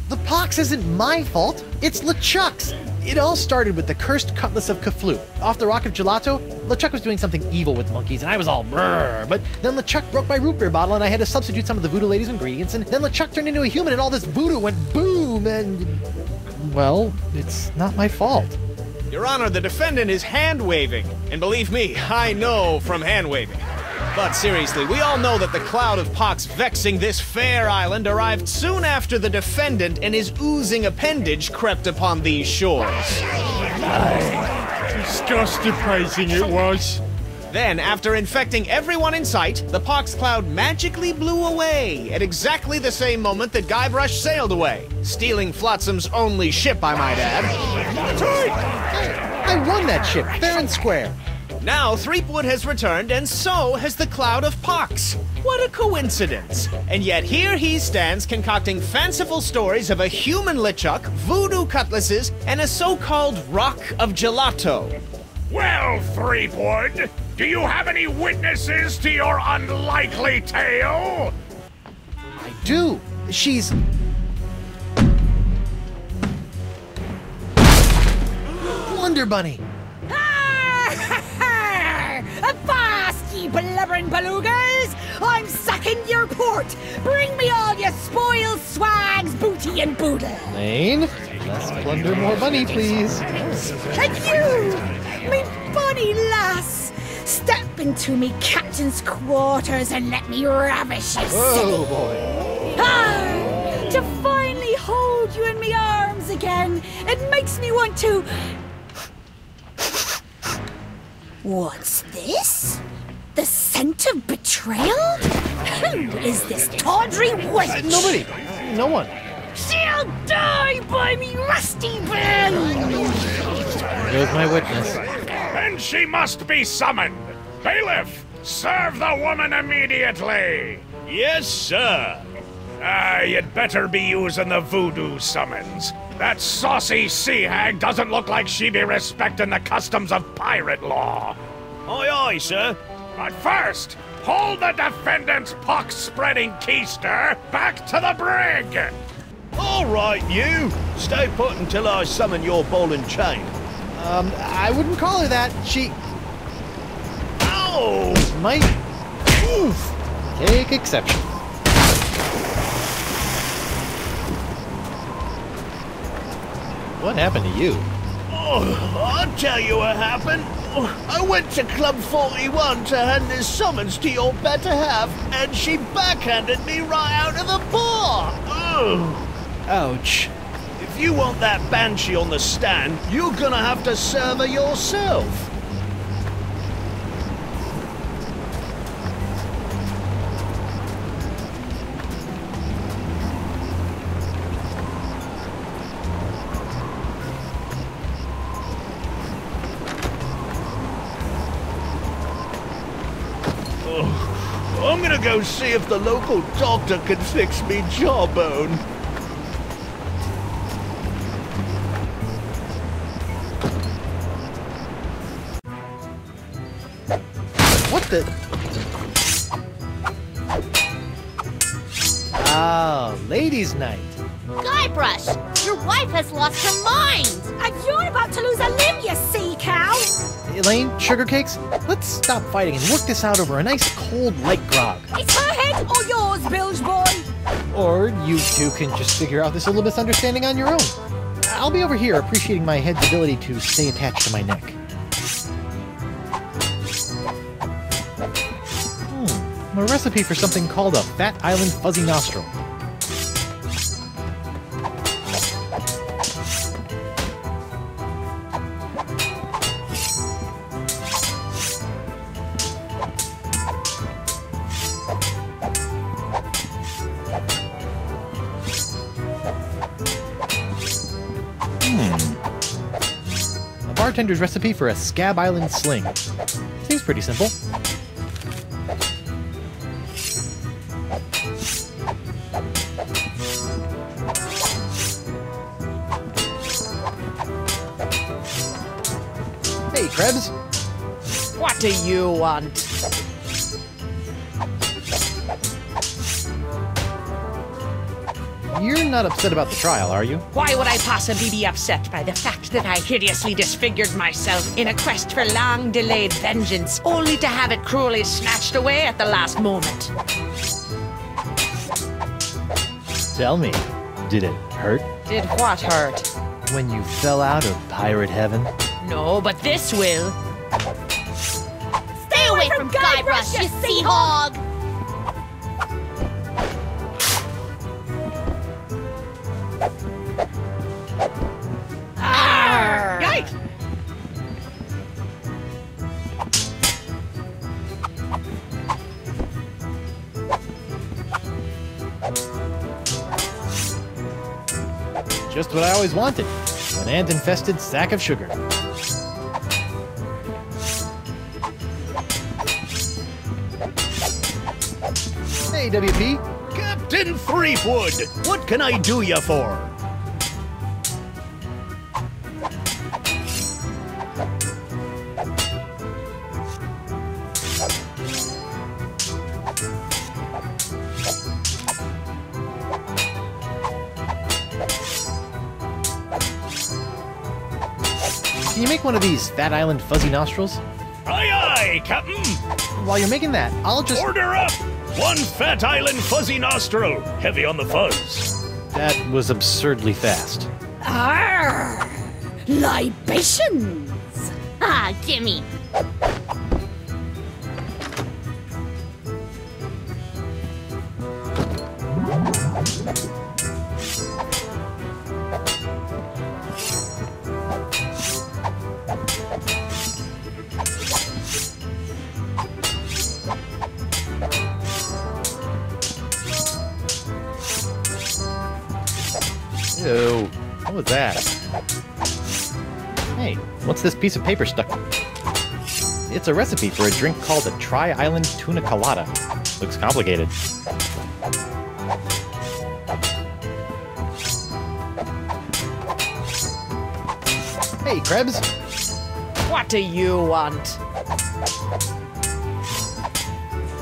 The pox isn't my fault. It's LeChuck's. It all started with the cursed cutlass of Kaflu. Off the Rock of Gelato, LeChuck was doing something evil with monkeys, and I was all brrr. But then LeChuck broke my root beer bottle, and I had to substitute some of the voodoo lady's ingredients, and then LeChuck turned into a human, and all this voodoo went boom, and... well, it's not my fault. Your Honor, the defendant is hand-waving. And believe me, I know from hand-waving. But seriously, we all know that the cloud of pox vexing this fair island arrived soon after the defendant and his oozing appendage crept upon these shores. Just surprising it was. Then, after infecting everyone in sight, the pox cloud magically blew away at exactly the same moment that Guybrush sailed away, stealing Flotsam's only ship, I might add. I won that ship, fair and square. Now Threepwood has returned, and so has the cloud of pox. What a coincidence! And yet here he stands concocting fanciful stories of a human LeChuck, voodoo cutlasses, and a so-called rock of gelato. Well, Threepwood, do you have any witnesses to your unlikely tale? I do. She's... Wonder Bunny. Avast, ye blubbering belugas! I'm sucking your port! Bring me all your spoils, swags, booty, and boodle! Lane, less plunder, more bunny, please. And you, me bonny lass! Step into me captain's quarters and let me ravish you, Oh, boy. Ah, to finally hold you in me arms again, it makes me want to... What's this? The scent of betrayal? Who is this tawdry wench? Nobody. No one. She'll die by me rusty bell! There's my witness. Then she must be summoned. Bailiff, serve the woman immediately. Yes, sir. You'd better be using the voodoo summons. That saucy sea hag doesn't look like she be respecting the customs of pirate law. Aye, aye, sir. But first, hold the defendant's pox-spreading keister back to the brig. All right, you. Stay put until I summon your ball and chain. I wouldn't call her that. She Ow! might take exception. What happened to you? Oh, I'll tell you what happened. I went to Club 41 to hand this summons to your better half, and she backhanded me right out of the bar. Ugh. Ouch. If you want that banshee on the stand, you're gonna have to serve her yourself. I'm gonna go see if the local doctor can fix me jawbone. What the? Ah, ladies' night. Guybrush, your wife has lost her mind. And you're about to lose a limb, you sea cow! Elaine, sugar cakes, let's stop fighting and work this out over a nice cold light grog. It's her head or yours, bilge boy! Or you two can just figure out this little misunderstanding on your own. I'll be over here appreciating my head's ability to stay attached to my neck. A recipe for something called a Fat Island Fuzzy Nostril. A bartender's recipe for a Scab Island Sling. Seems pretty simple. Hey, Krebs. What do you want? You're not upset about the trial, are you? Why would I possibly be upset by the fact that I hideously disfigured myself in a quest for long-delayed vengeance, only to have it cruelly snatched away at the last moment? Tell me, did it hurt? Did what hurt? When you fell out of pirate heaven? No, but this will. Stay away from Guybrush, you sea hog! Yikes! Just what I always wanted. An ant-infested sack of sugar. Hey, WP. Captain Threepwood, what can I do you for? Can you make one of these Fat Island Fuzzy Nostrils? Aye, aye, Captain. While you're making that, I'll just... Order up! One Fat Island Fuzzy Nostril, heavy on the fuzz. That was absurdly fast. Arr! Libations! Ah, gimme. Ew, what was that? Hey, what's this piece of paper stuck? It's a recipe for a drink called a Tri-Island Tuna Colada. Looks complicated. Hey, Krebs. What do you want?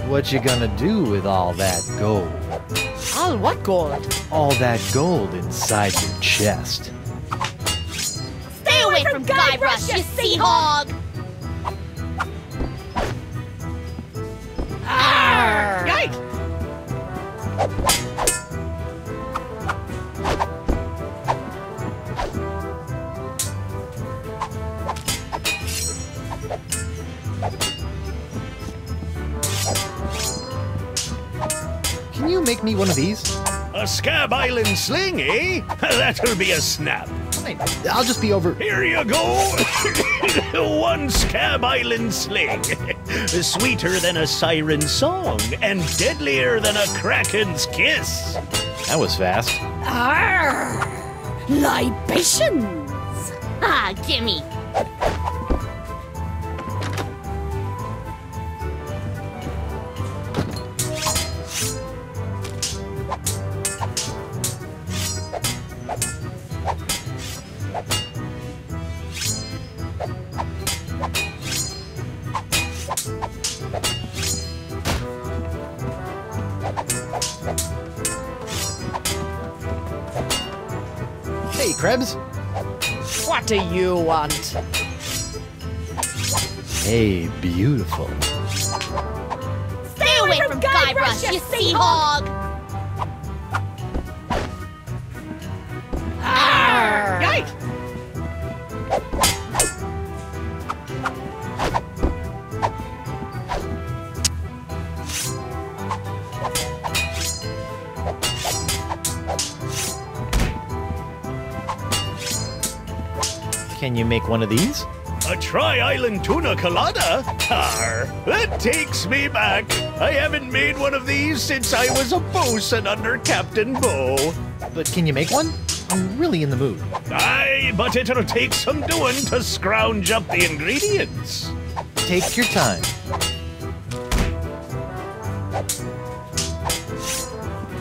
What you gonna do with all that gold? All what gold? All that gold inside your chest. Stay away from Guybrush, you sea hog! Arr! Yikes! Can you make me one of these? A Scab Island Sling, eh? That'll be a snap. Fine, I'll just be over... Here you go! One Scab Island Sling. Sweeter than a siren's song, and deadlier than a kraken's kiss. That was fast. Arr! Libations! Ah, gimme. Krebs. What do you want? Hey, beautiful. Stay away from Guybrush, you sea hog! Yikes! Can you make one of these? A Tri-Island Tuna Colada? Arr, that takes me back. I haven't made one of these since I was a bosun under Captain Bo. But can you make one? I'm really in the mood. Aye, but it'll take some doing to scrounge up the ingredients. Take your time.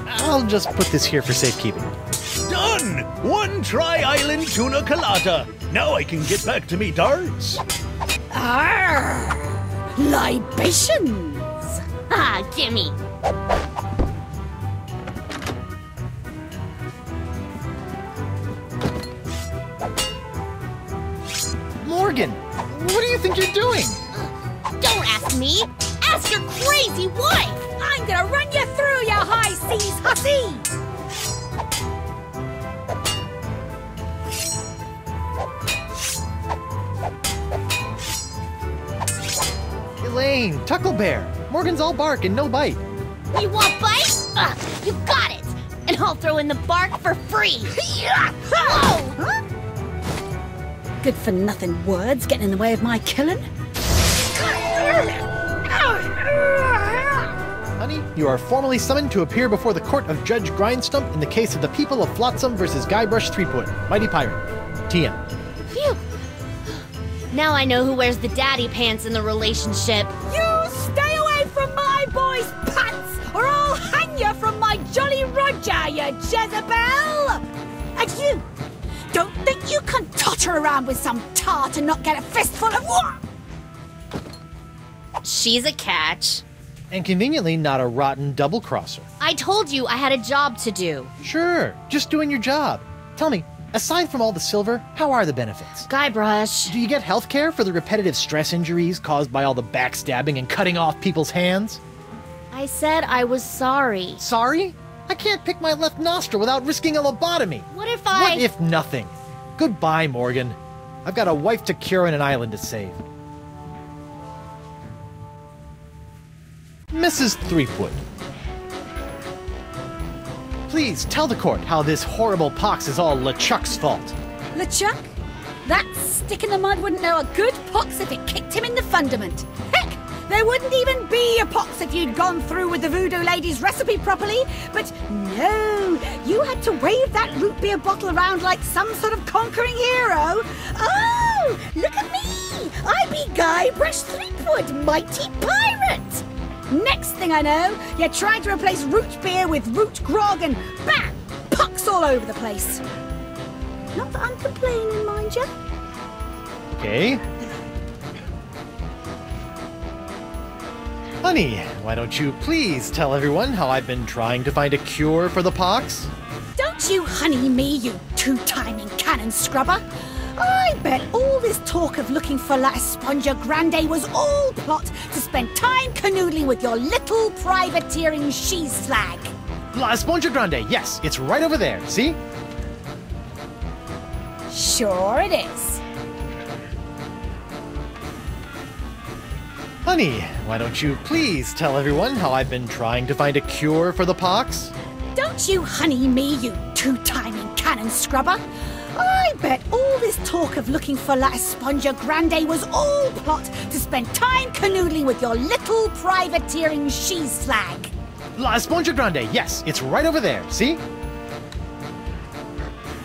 I'll just put this here for safekeeping. Done! One Tri-Island Tuna Colada. Now I can get back to me darts. Arr! Libations! Ah, gimme! Morgan, what do you think you're doing? Don't ask me! Ask your crazy wife! I'm gonna run you through, you high seas hussy! Elaine, Tucklebear. Morgan's all bark and no bite. You want bite? You got it! And I'll throw in the bark for free! Whoa! Good for nothing words getting in the way of my killing. Honey, you are formally summoned to appear before the court of Judge Grindstump in the case of the people of Flotsam versus Guybrush Threepwood, Mighty Pirate. TM. Phew! Now I know who wears the daddy pants in the relationship. You stay away from my boy's pants, or I'll hang you from my Jolly Roger, you Jezebel! And you, don't think you can totter around with some tart and not get a fistful of what? She's a catch. And conveniently not a rotten double-crosser. I told you I had a job to do. Sure, just doing your job. Tell me, aside from all the silver, how are the benefits? Guybrush. Do you get health care for the repetitive stress injuries caused by all the backstabbing and cutting off people's hands? I said I was sorry. Sorry? I can't pick my left nostril without risking a lobotomy. What if What if nothing? Goodbye, Morgan. I've got a wife to cure and an island to save. Mrs. Threepwood, please tell the court how this horrible pox is all LeChuck's fault. LeChuck? That stick in the mud wouldn't know a good pox if it kicked him in the fundament. Heck, there wouldn't even be a pox if you'd gone through with the voodoo lady's recipe properly. But no, you had to wave that root beer bottle around like some sort of conquering hero. Oh, look at me! I be Guybrush Threepwood, mighty pirate! Next thing I know, you tried to replace root beer with root grog and bam! Pucks all over the place. Not that I'm complaining, mind you. Okay. Honey, why don't you please tell everyone how I've been trying to find a cure for the pox? Don't you honey me, you two-timing cannon scrubber. I bet all this talk of looking for La Esponja Grande was all plot to spend time canoodling with your little privateering she-slag. La Esponja Grande, yes, it's right over there, see? Sure it is. Honey, why don't you please tell everyone how I've been trying to find a cure for the pox? Don't you honey me, you two-timing cannon scrubber. I bet all this talk of looking for La Esponja Grande was all plot to spend time canoodling with your little privateering she-slag. La Esponja Grande, yes, it's right over there, see?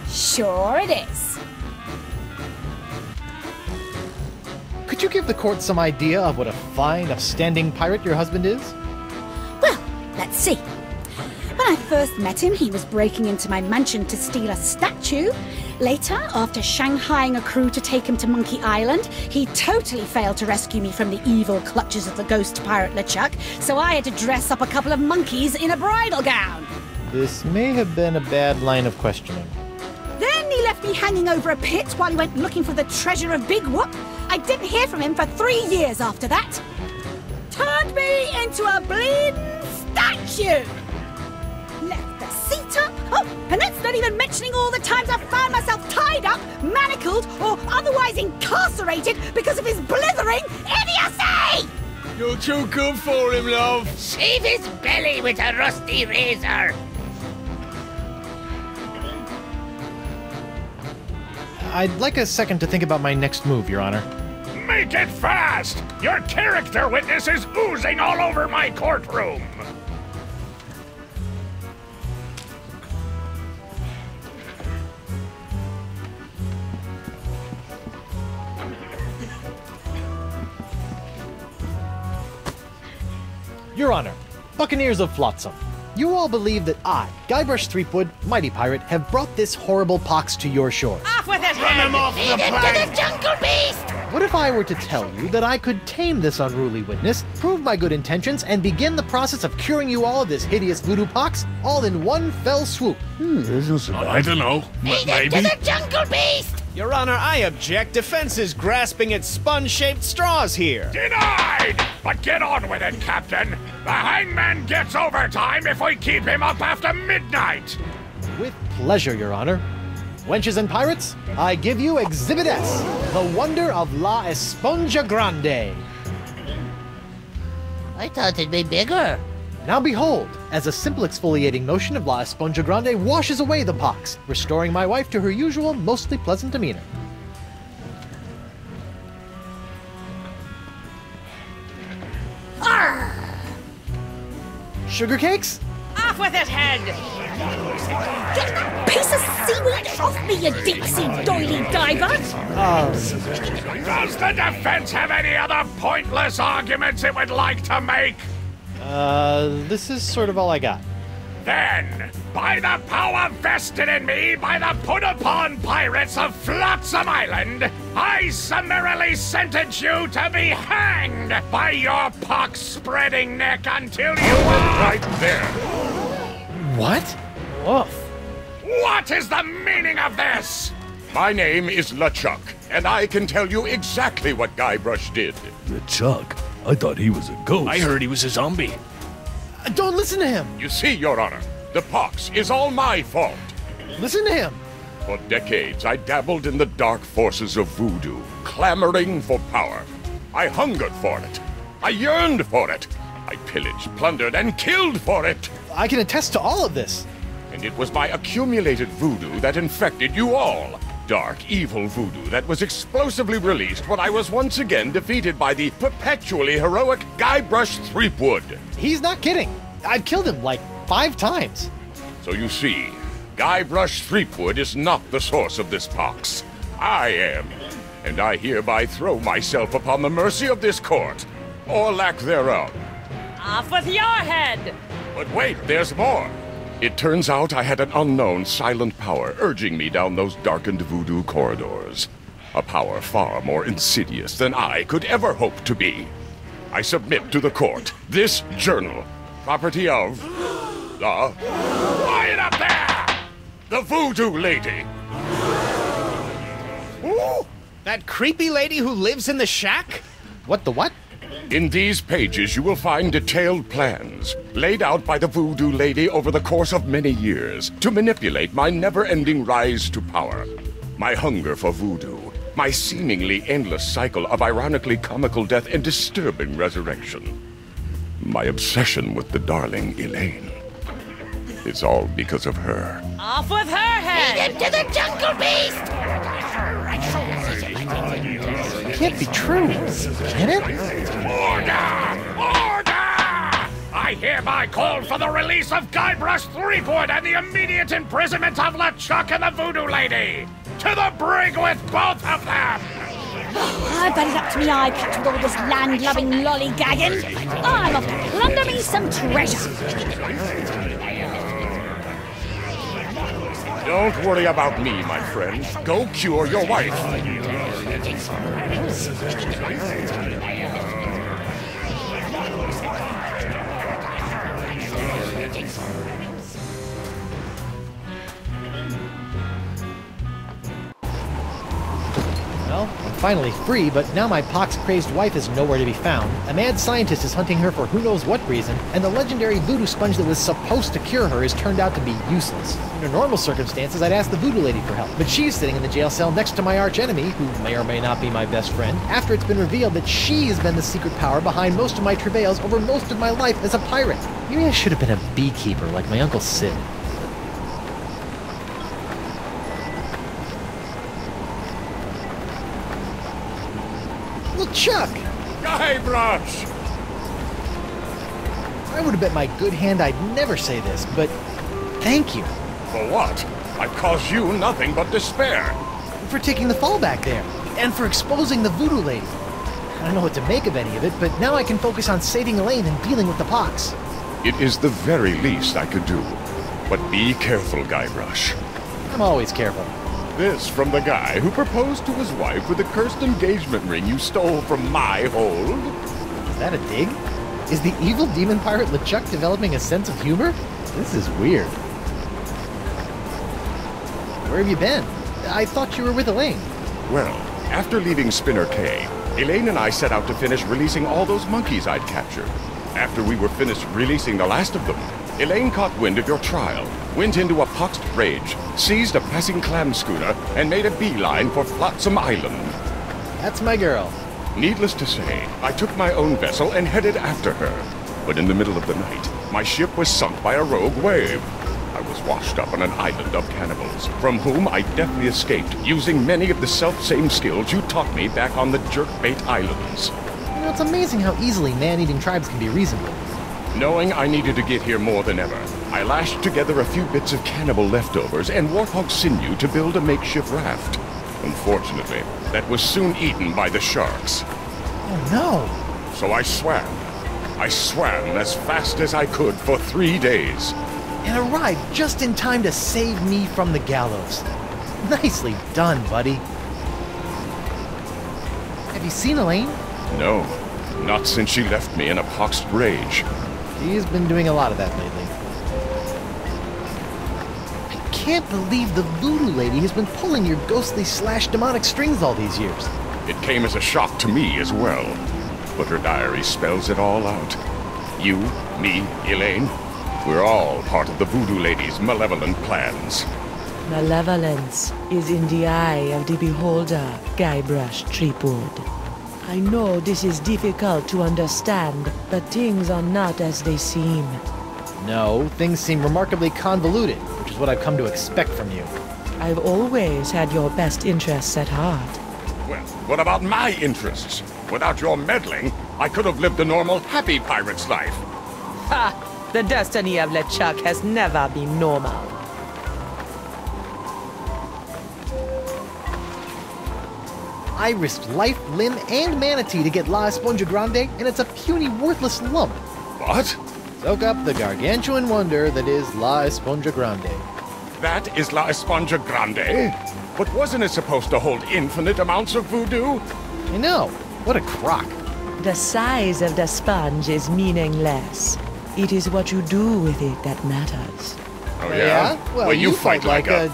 Sure it is. Could you give the court some idea of what a fine, upstanding pirate your husband is? Well, let's see. When I first met him, he was breaking into my mansion to steal a statue. Later, after shanghaiing a crew to take him to Monkey Island, he totally failed to rescue me from the evil clutches of the ghost pirate LeChuck, so I had to dress up a couple of monkeys in a bridal gown. This may have been a bad line of questioning. Then he left me hanging over a pit while he went looking for the treasure of Big Whoop. I didn't hear from him for 3 years after that. Turned me into a bleeding statue. Left the seat up. Oh, and that's not even mentioning all the times I've found myself tied up, manacled, or otherwise incarcerated because of his blithering idiocy! You're too good for him, love. Shave his belly with a rusty razor. I'd like a second to think about my next move, Your Honor. Make it fast! Your character witness is oozing all over my courtroom! Your Honor, Buccaneers of Flotsam, you all believe that I, Guybrush Threepwood, Mighty Pirate, have brought this horrible pox to your shores. Off with his Run him off the Feed it to plank! the jungle beast! What if I were to tell you that I could tame this unruly witness, prove my good intentions, and begin the process of curing you all of this hideous voodoo pox, all in one fell swoop? I don't know. Feed it to the jungle beast! Your Honor, I object. Defense is grasping at sponge-shaped straws here. Denied! But get on with it, Captain. The hangman gets overtime if we keep him up after midnight. With pleasure, Your Honor. Wenches and pirates, I give you Exhibit S, the wonder of La Esponja Grande. I thought it'd be bigger. Now behold, as a simple exfoliating motion of La Esponja Grande washes away the pox, restoring my wife to her usual, mostly pleasant demeanor. Arr! Sugar cakes? Off with his head! Get that piece of seaweed off me, you deep-sea doily diver! Does the defense have any other pointless arguments it would like to make? This is sort of all I got. Then, by the power vested in me by the put-upon pirates of Flotsam Island, I summarily sentence you to be hanged by your pox-spreading neck until you are... Right there. What? Woof. What is the meaning of this? My name is LeChuck, and I can tell you exactly what Guybrush did. LeChuck? I thought he was a ghost. I heard he was a zombie. Don't listen to him! You see, Your Honor, the pox is all my fault. Listen to him! For decades, I dabbled in the dark forces of voodoo, clamoring for power. I hungered for it. I yearned for it. I pillaged, plundered, and killed for it. I can attest to all of this. And it was my accumulated voodoo that infected you all. Dark, evil voodoo that was explosively released when I was once again defeated by the perpetually heroic Guybrush Threepwood. He's not kidding. I've killed him like 5 times. So you see, Guybrush Threepwood is not the source of this pox. I am. And I hereby throw myself upon the mercy of this court, or lack thereof. Off with your head! But wait, there's more. It turns out I had an unknown silent power urging me down those darkened voodoo corridors. A power far more insidious than I could ever hope to be. I submit to the court this journal, property of the... Quiet up there! The voodoo lady! Ooh, that creepy lady who lives in the shack? What the what? In these pages, you will find detailed plans laid out by the voodoo lady over the course of many years to manipulate my never-ending rise to power. My hunger for voodoo, my seemingly endless cycle of ironically comical death and disturbing resurrection. My obsession with the darling Elaine. It's all because of her. Off with her head! Feed him to the jungle beast! It can't be true. Can it? Order! Order! I hereby call for the release of Guybrush Threepwood and the immediate imprisonment of LeChuck and the voodoo lady! To the brig with both of them! I bet it up to me eye patch with all this land-loving lollygagging. I'm off to plunder me some treasure. Don't worry about me, my friend. Go cure your wife. Well, I'm finally free, but now my pox-crazed wife is nowhere to be found. A mad scientist is hunting her for who knows what reason, and the legendary voodoo sponge that was supposed to cure her has turned out to be useless. Under normal circumstances, I'd ask the voodoo lady for help, but she's sitting in the jail cell next to my archenemy, who may or may not be my best friend, after it's been revealed that she has been the secret power behind most of my travails over most of my life as a pirate. Maybe I should have been a beekeeper like my Uncle Sid. LeChuck! Guybrush! I would have bet my good hand I'd never say this, but thank you. For what? I've caused you nothing but despair. For taking the fall back there, and for exposing the voodoo lady. I don't know what to make of any of it, but now I can focus on saving Elaine and dealing with the pox. It is the very least I could do. But be careful, Guybrush. I'm always careful. This from the guy who proposed to his wife with a cursed engagement ring you stole from my hold? Is that a dig? Is the evil demon pirate LeChuck developing a sense of humor? This is weird. Where have you been? I thought you were with Elaine. Well, after leaving Spinner K, Elaine and I set out to finish releasing all those monkeys I'd captured. After we were finished releasing the last of them, Elaine caught wind of your trial, went into a poxed rage, seized a passing clam schooner, and made a beeline for Flotsam Island. That's my girl. Needless to say, I took my own vessel and headed after her. But in the middle of the night, my ship was sunk by a rogue wave. I was washed up on an island of cannibals, from whom I deftly escaped, using many of the self-same skills you taught me back on the Jerkbait Islands. You know, it's amazing how easily man-eating tribes can be reasoned with. Knowing I needed to get here more than ever, I lashed together a few bits of cannibal leftovers and warthog sinew to build a makeshift raft. Unfortunately, that was soon eaten by the sharks. Oh no! So I swam. I swam as fast as I could for 3 days. And arrived just in time to save me from the gallows. Nicely done, buddy. Have you seen Elaine? No, not since she left me in a poxed rage. She's been doing a lot of that lately. I can't believe the voodoo lady has been pulling your ghostly / demonic strings all these years. It came as a shock to me as well. But her diary spells it all out. You, me, Elaine, we're all part of the voodoo lady's malevolent plans. Malevolence is in the eye of the beholder, Guybrush Threepwood. I know this is difficult to understand, but things are not as they seem. No, things seem remarkably convoluted, which is what I've come to expect from you. I've always had your best interests at heart. Well, what about my interests? Without your meddling, I could have lived a normal, happy pirate's life. Ha! The destiny of LeChuck has never been normal. I risked life, limb, and manatee to get La Esponja Grande, and it's a puny, worthless lump. What? Soak up the gargantuan wonder that is La Esponja Grande. That is La Esponja Grande? But wasn't it supposed to hold infinite amounts of voodoo? I know. What a crock. The size of the sponge is meaningless. It is what you do with it that matters. Oh, yeah? Well, you fight like a...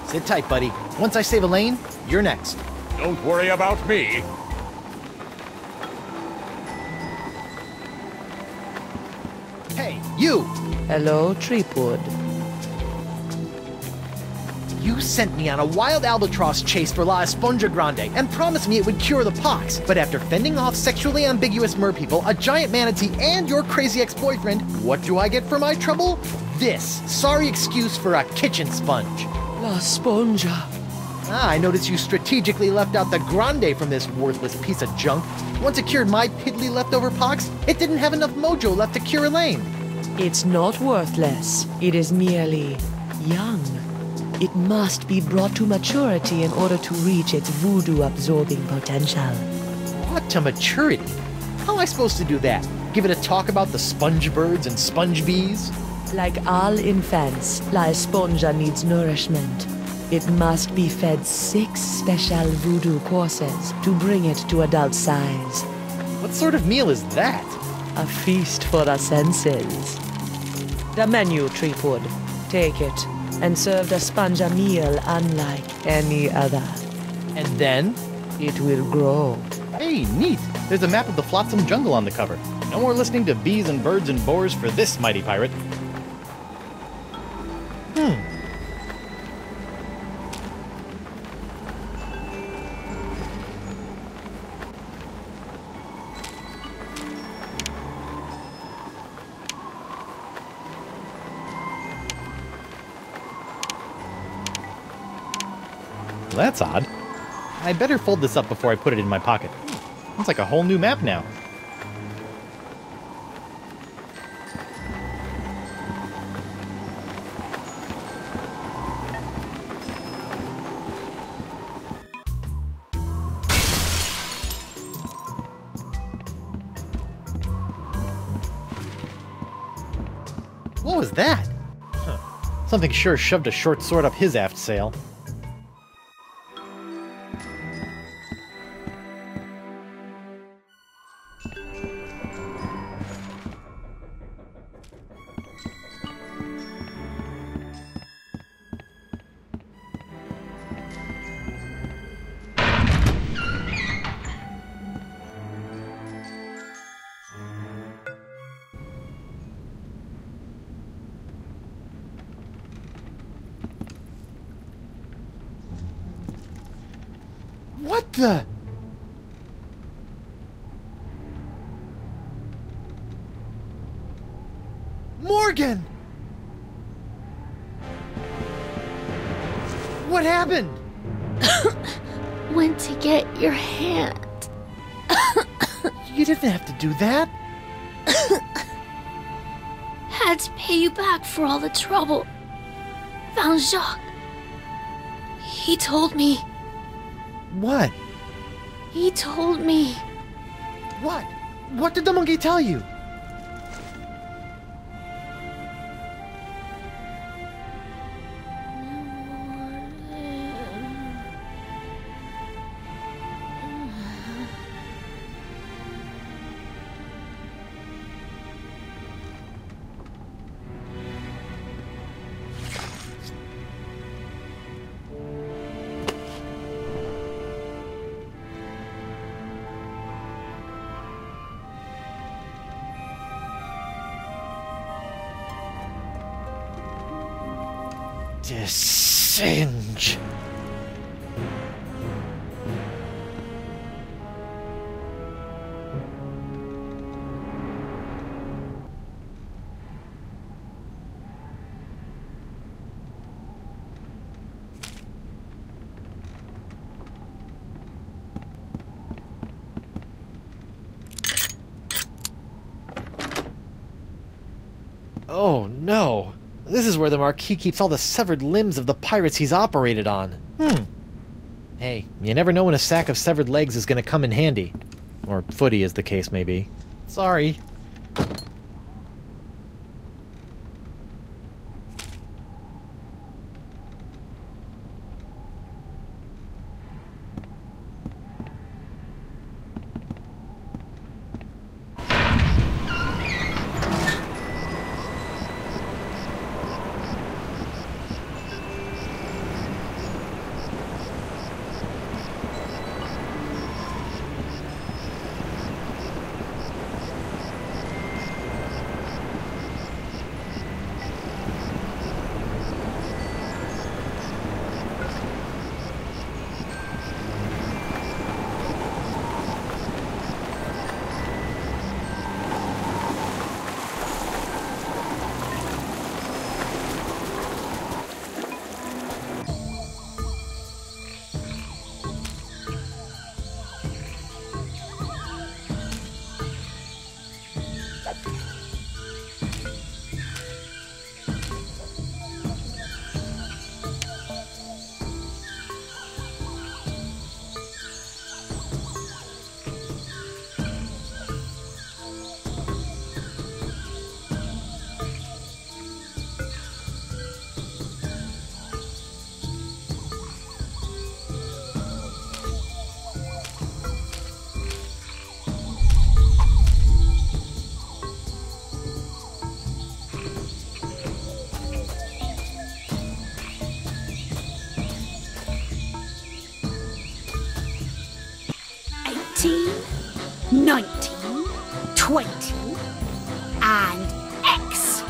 Sit tight, buddy. Once I save Elaine, you're next. Don't worry about me. Hey, you! Hello, Threepwood. You sent me on a wild albatross chase for La Esponja Grande and promised me it would cure the pox. But after fending off sexually ambiguous merpeople, a giant manatee, and your crazy ex-boyfriend, what do I get for my trouble? This sorry excuse for a kitchen sponge. La Esponja. Ah, I noticed you strategically left out the Grande from this worthless piece of junk. Once it cured my piddly leftover pox, it didn't have enough mojo left to cure Elaine. It's not worthless. It is merely young. It must be brought to maturity in order to reach its voodoo-absorbing potential. What to maturity? How am I supposed to do that? Give it a talk about the sponge birds and sponge bees? Like all infants, La Esponja needs nourishment. It must be fed 6 special voodoo courses to bring it to adult size. What sort of meal is that? a feast for the senses. The menu, Threepwood. Take it, and serve the sponge a meal unlike any other. And then? It will grow. Hey, neat! There's a map of the Flotsam Jungle on the cover. No more listening to bees and birds and boars for this mighty pirate. Well, that's odd. I better fold this up before I put it in my pocket. It's like a whole new map now. What was that? Huh. Something sure shoved a short sword up his aft sail. What the? Morgan! What happened? Went to get your hand. You didn't have to do that. Had to pay you back for all the trouble. Found Jacques. He told me. What? He told me. What? What did the monkey tell you? Singe. Oh no. This is where the Marquis keeps all the severed limbs of the pirates he's operated on. Hey, you never know when a sack of severed legs is gonna come in handy. Or footy, as the case may be. Sorry.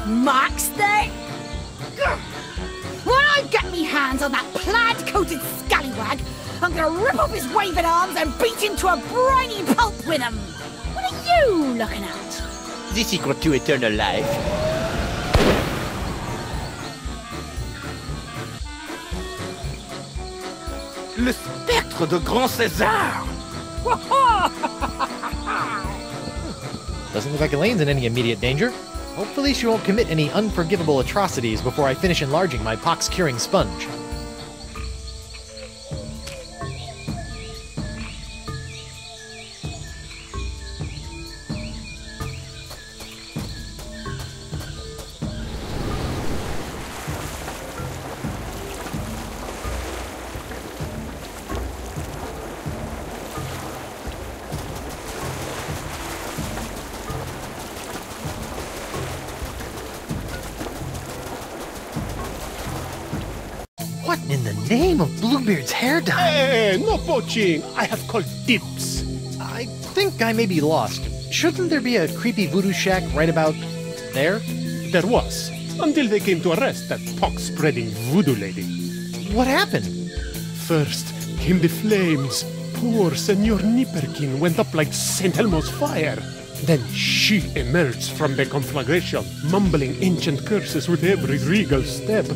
Maxter? When I get me hands on that plaid-coated scallywag, I'm gonna rip off his waving arms and beat him to a briny pulp with them. What are you looking at? The secret to eternal life. Le spectre de Grand César! Doesn't look like Elaine's in any immediate danger. Hopefully she won't commit any unforgivable atrocities before I finish enlarging my pox-curing sponge. What in the name of Bluebeard's hair dye? Hey, no poaching. I have called dibs. I think I may be lost. Shouldn't there be a creepy voodoo shack right about there? There was, until they came to arrest that pox-spreading voodoo lady. What happened? First came the flames. Poor Senor Nipperkin went up like St. Elmo's fire. Then she emerged from the conflagration, mumbling ancient curses with every regal step.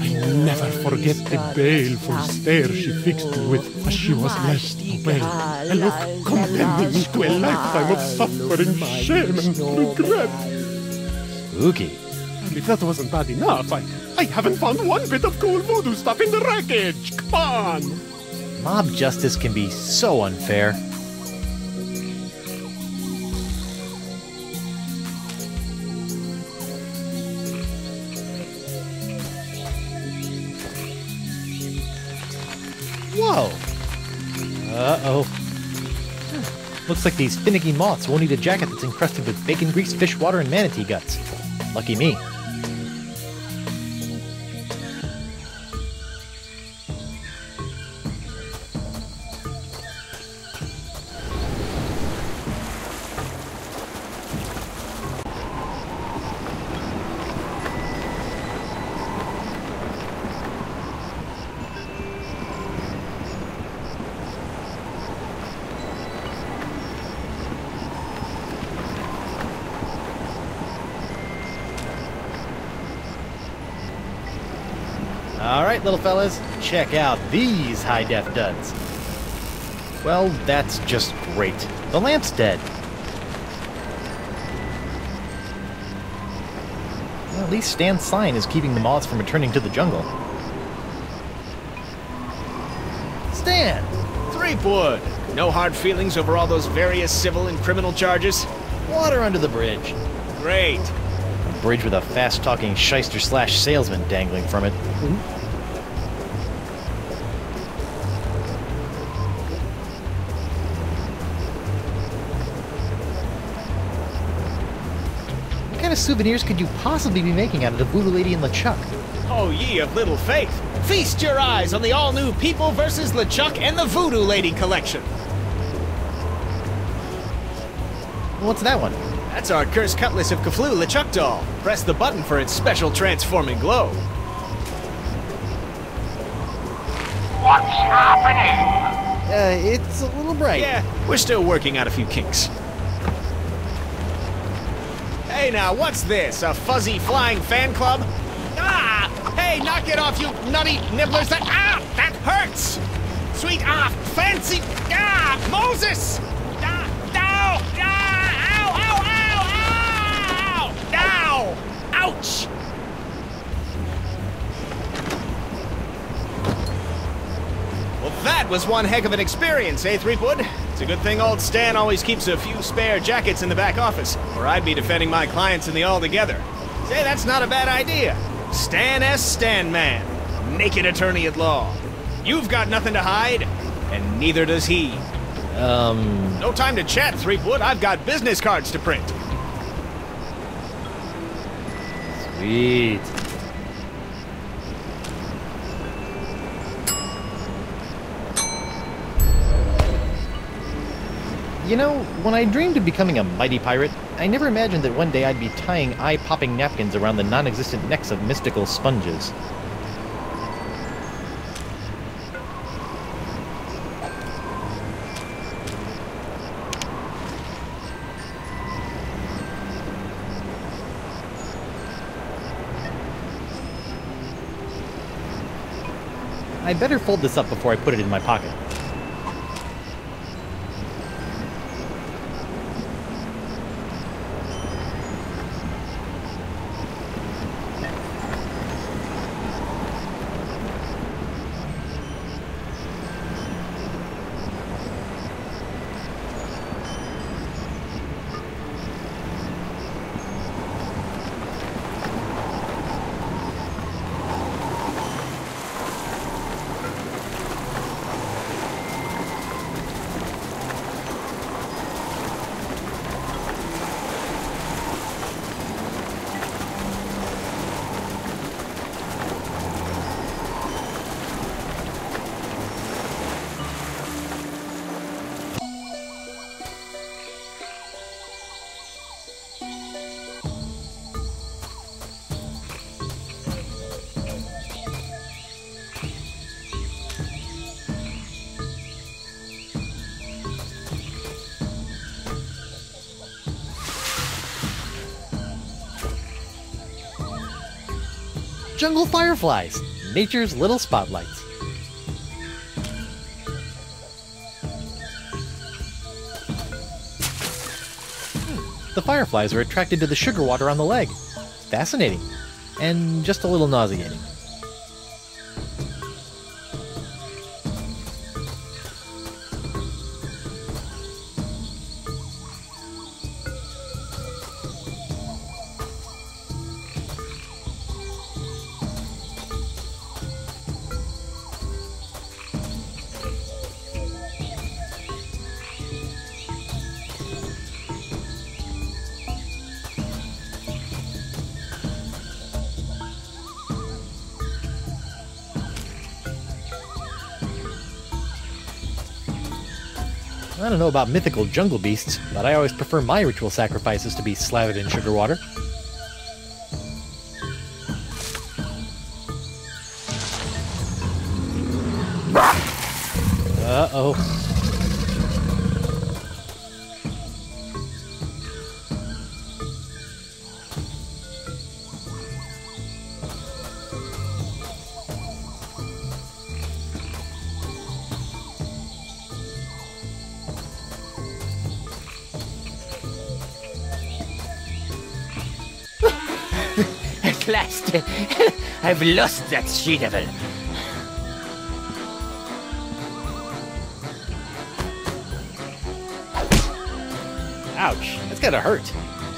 I never forget the baleful stare she fixed me with as she was left away. A look condemning me to a lifetime of suffering, shame, and regret. Spooky. And if that wasn't bad enough, I haven't found one bit of cool voodoo stuff in the wreckage. Come on! Mob justice can be so unfair. Whoa! Uh-oh. Looks like these finicky moths won't eat a jacket that's encrusted with bacon grease, fish water, and manatee guts. Lucky me. Alright, little fellas, check out these high-def duds. Well, that's just great. The lamp's dead. Well, at least Stan's sign is keeping the moths from returning to the jungle. Stan! Threepwood! No hard feelings over all those various civil and criminal charges? Water under the bridge. Great. A bridge with a fast-talking shyster-slash-salesman dangling from it. What kind of souvenirs could you possibly be making out of the voodoo lady and LeChuck? Oh, ye of little faith! Feast your eyes on the all-new People vs. LeChuck and the Voodoo Lady collection! What's that one? That's our Cursed Cutlass of Cthulhu LeChuck doll. Press the button for its special transforming glow. What's happening? It's a little bright. Yeah, we're still working out a few kinks. Hey now, what's this? A fuzzy flying fan club? Ah! Hey, knock it off, you nutty nibblers! That hurts! Sweet, fancy, Moses! Ow! Ouch! Well, that was one heck of an experience, eh, Threepwood? It's a good thing old Stan always keeps a few spare jackets in the back office, or I'd be defending my clients in the Altogether. Say, that's not a bad idea. Stan S. Stanman, naked attorney at law. You've got nothing to hide, and neither does he. No time to chat, Threepwood. I've got business cards to print. Sweet. You know, when I dreamed of becoming a mighty pirate, I never imagined that one day I'd be tying eye-popping napkins around the non-existent necks of mystical sponges. I'd better fold this up before I put it in my pocket. Jungle fireflies, nature's little spotlights. The fireflies are attracted to the sugar water on the leg. Fascinating, and just a little nauseating. I don't know about mythical jungle beasts, but I always prefer my ritual sacrifices to be slathered in sugar water. Uh-oh. At last, I've lost that she-devil. Ouch, that's gotta hurt.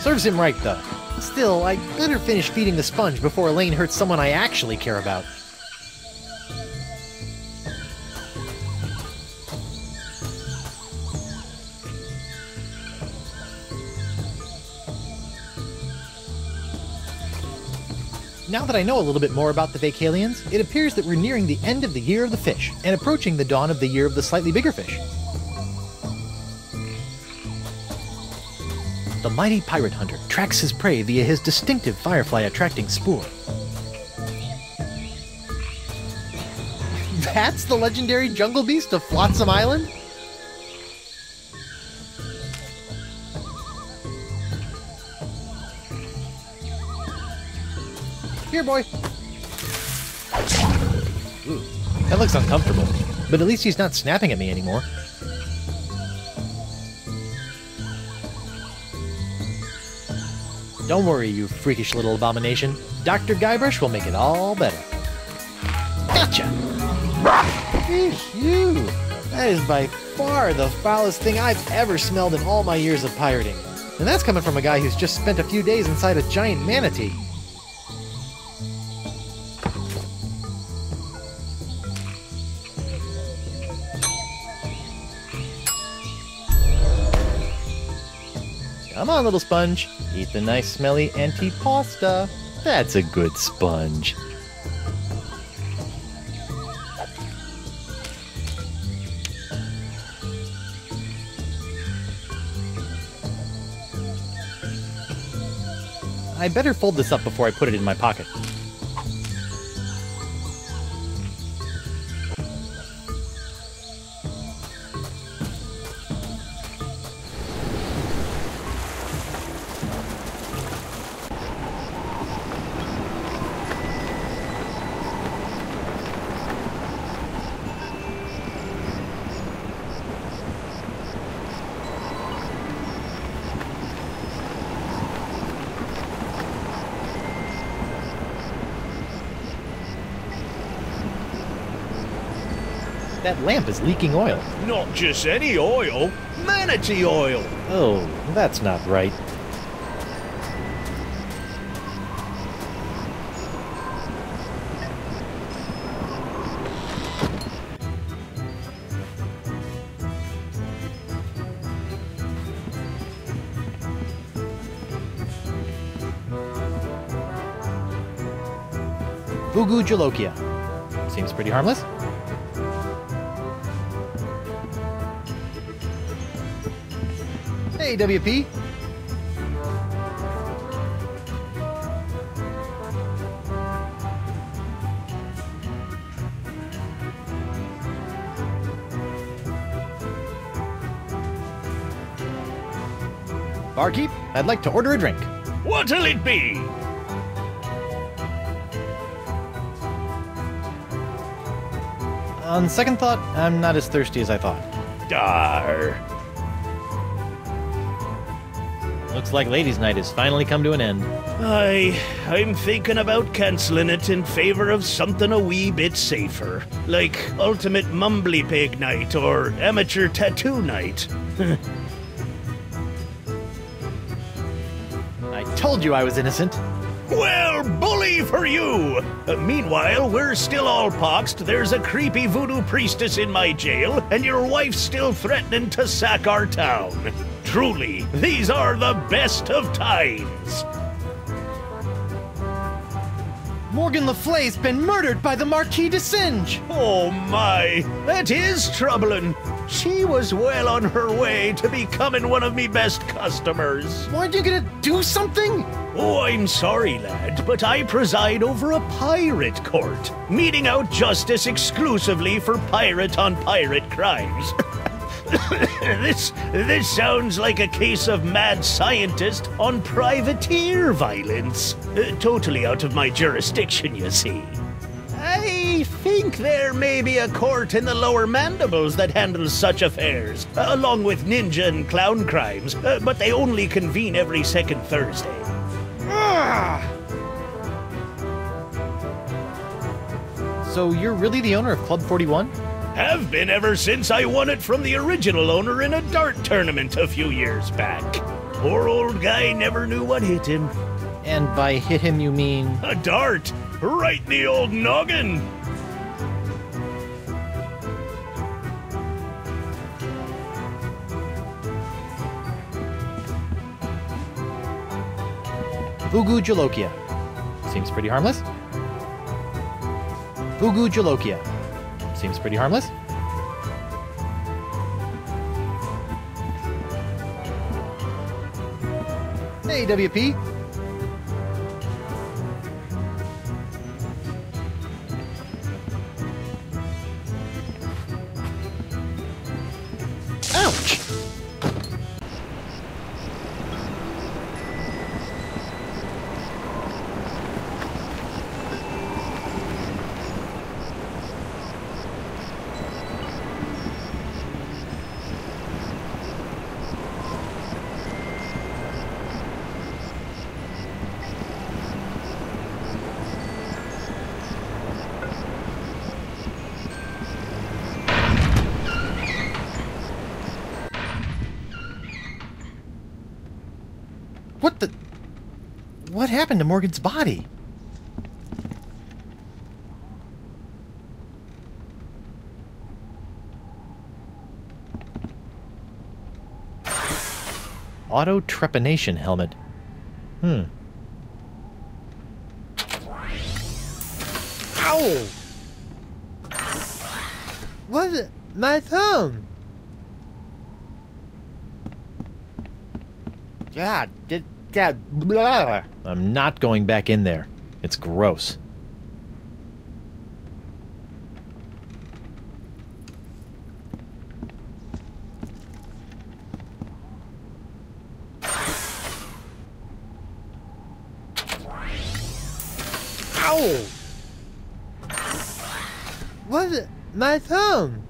Serves him right, though. Still, I'd better finish feeding the sponge before Elaine hurts someone I actually care about. Now that I know a little bit more about the Vacalians, it appears that we're nearing the end of the Year of the Fish, and approaching the dawn of the Year of the Slightly Bigger Fish. The mighty pirate hunter tracks his prey via his distinctive firefly-attracting spoor. That's the legendary jungle beast of Flotsam Island? Here, boy. Ooh, that looks uncomfortable. But at least he's not snapping at me anymore. Don't worry, you freakish little abomination. Dr. Guybrush will make it all better. Gotcha! Phew! That is by far the foulest thing I've ever smelled in all my years of pirating. And that's coming from a guy who's just spent a few days inside a giant manatee. Come on, little sponge. Eat the nice smelly antipasta. That's a good sponge. I better fold this up before I put it in my pocket. That lamp is leaking oil. Not just any oil, manatee oil. Oh, that's not right. Voodoo Jalokia. Seems pretty harmless. Hey, WP. Barkeep, I'd like to order a drink. What'll it be? On second thought, I'm not as thirsty as I thought. Dar. Looks like Ladies' Night has finally come to an end. I'm thinking about cancelling it in favor of something a wee bit safer. Like Ultimate Mumbly Pig Night or Amateur Tattoo Night. I told you I was innocent. Well, bully for you! Meanwhile, we're still all poxed, there's a creepy voodoo priestess in my jail, and your wife's still threatening to sack our town. Truly, these are the best of times. Morgan Le Flay's been murdered by the Marquis de Singe! Oh my, that is troubling. She was well on her way to becoming one of me best customers. Weren't you gonna do something? Oh, I'm sorry, lad, but I preside over a pirate court, meting out justice exclusively for pirate-on-pirate crimes. This sounds like a case of mad scientist on privateer violence. Totally out of my jurisdiction, you see. I think there may be a court in the lower mandibles that handles such affairs, along with ninja and clown crimes, but they only convene every second Thursday. So you're really the owner of Club 41? Have been ever since I won it from the original owner in a dart tournament a few years back. Poor old guy never knew what hit him. And by hit him you mean? A dart! Right in the old noggin! Voodoo Jalokia. Seems pretty harmless. Voodoo Jalokia. Seems pretty harmless. Hey, WP. Ouch! What happened to Morgan's body? Auto trepanation helmet. Ow! What's it? My thumb! God, I'm not going back in there. It's gross. Ow! What? My thumb!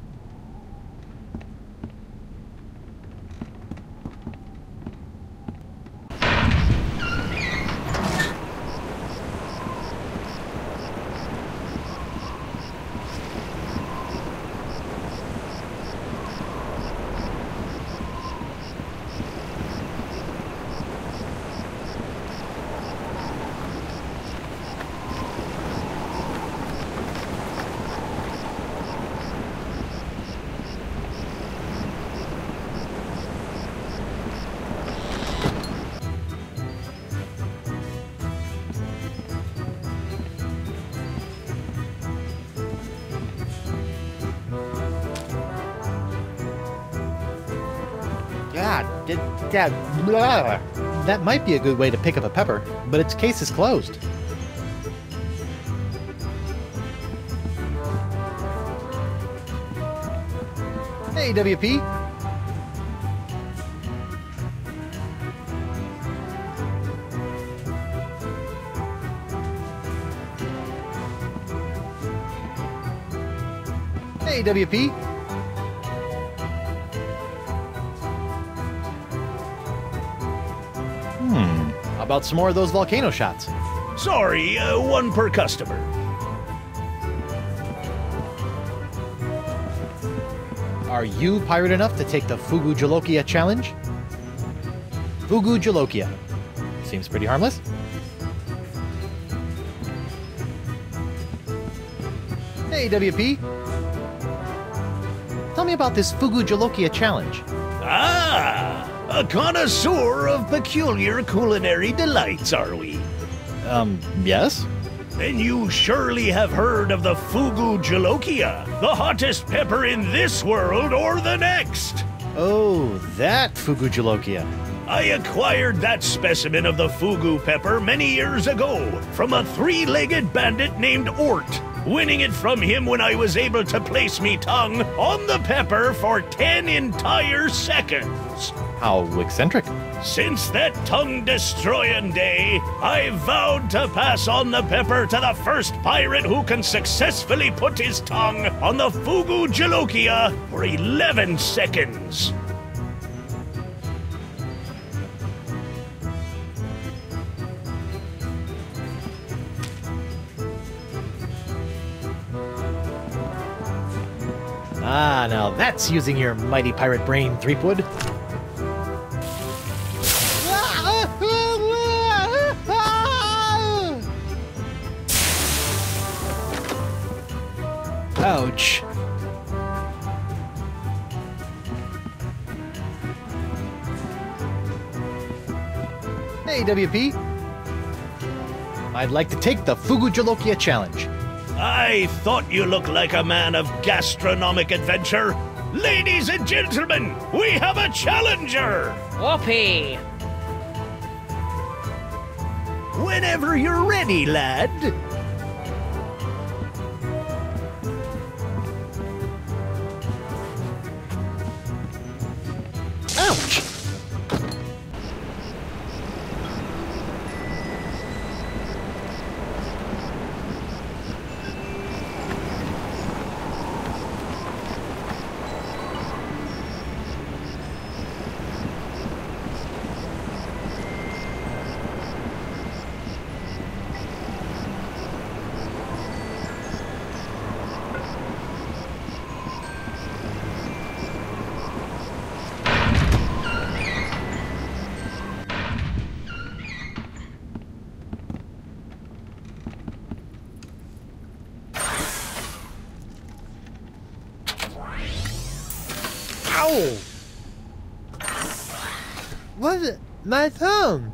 That might be a good way to pick up a pepper, but its case is closed. Hey, WP. Hey, WP. How about some more of those volcano shots? Sorry, one per customer. Are you pirate enough to take the Fugu Jalokia challenge? Fugu Jalokia. Seems pretty harmless. Hey, WP. Tell me about this Fugu Jalokia challenge. Ah! A connoisseur of peculiar culinary delights, are we? Yes? Then you surely have heard of the Fugu Jalokia, the hottest pepper in this world or the next. Oh, that Fugu Jalokia. I acquired that specimen of the Fugu pepper many years ago from a three-legged bandit named Ort, winning it from him when I was able to place me tongue on the pepper for 10 entire seconds. How eccentric. Since that tongue-destroying day, I vowed to pass on the pepper to the first pirate who can successfully put his tongue on the Fugu Jalokia for 11 seconds. Ah, now that's using your mighty pirate brain, Threepwood. Ouch. Hey, WP. I'd like to take the Fugu Jalokia challenge. I thought you looked like a man of gastronomic adventure. Ladies and gentlemen, we have a challenger! Whoopee! Whenever you're ready, lad. Ouch! Ow! What's it? My thumb!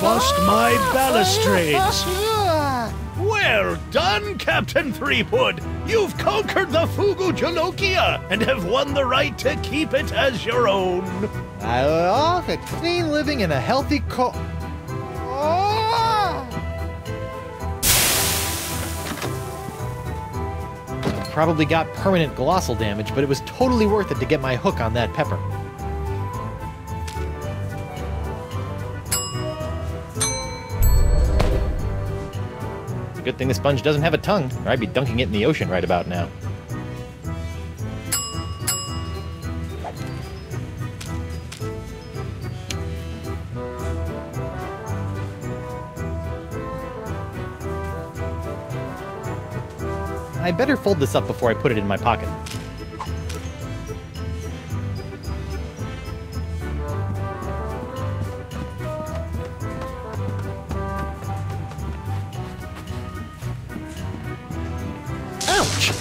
bust my balustrades. Well done, Captain Threepwood! You've conquered the Fugu Jalokia and have won the right to keep it as your own. I love a clean living and a healthy Probably got permanent glossal damage, but it was totally worth it to get my hook on that pepper. Good thing the sponge doesn't have a tongue, or I'd be dunking it in the ocean right about now. I better fold this up before I put it in my pocket. Ouch!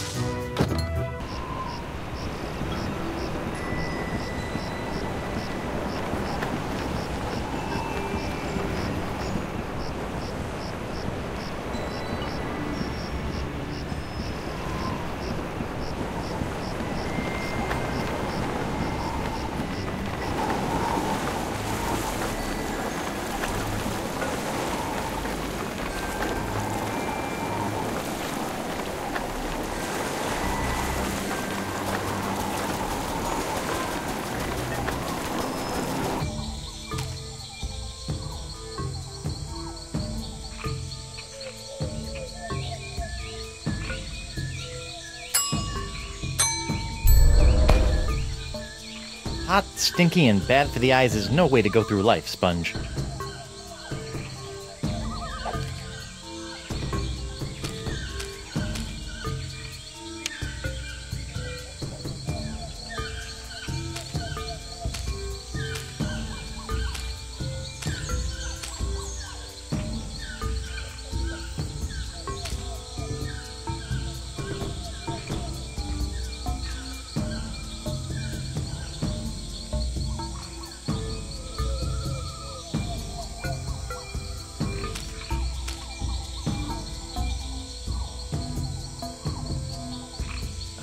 Hot, stinky, and bad for the eyes is no way to go through life, Sponge.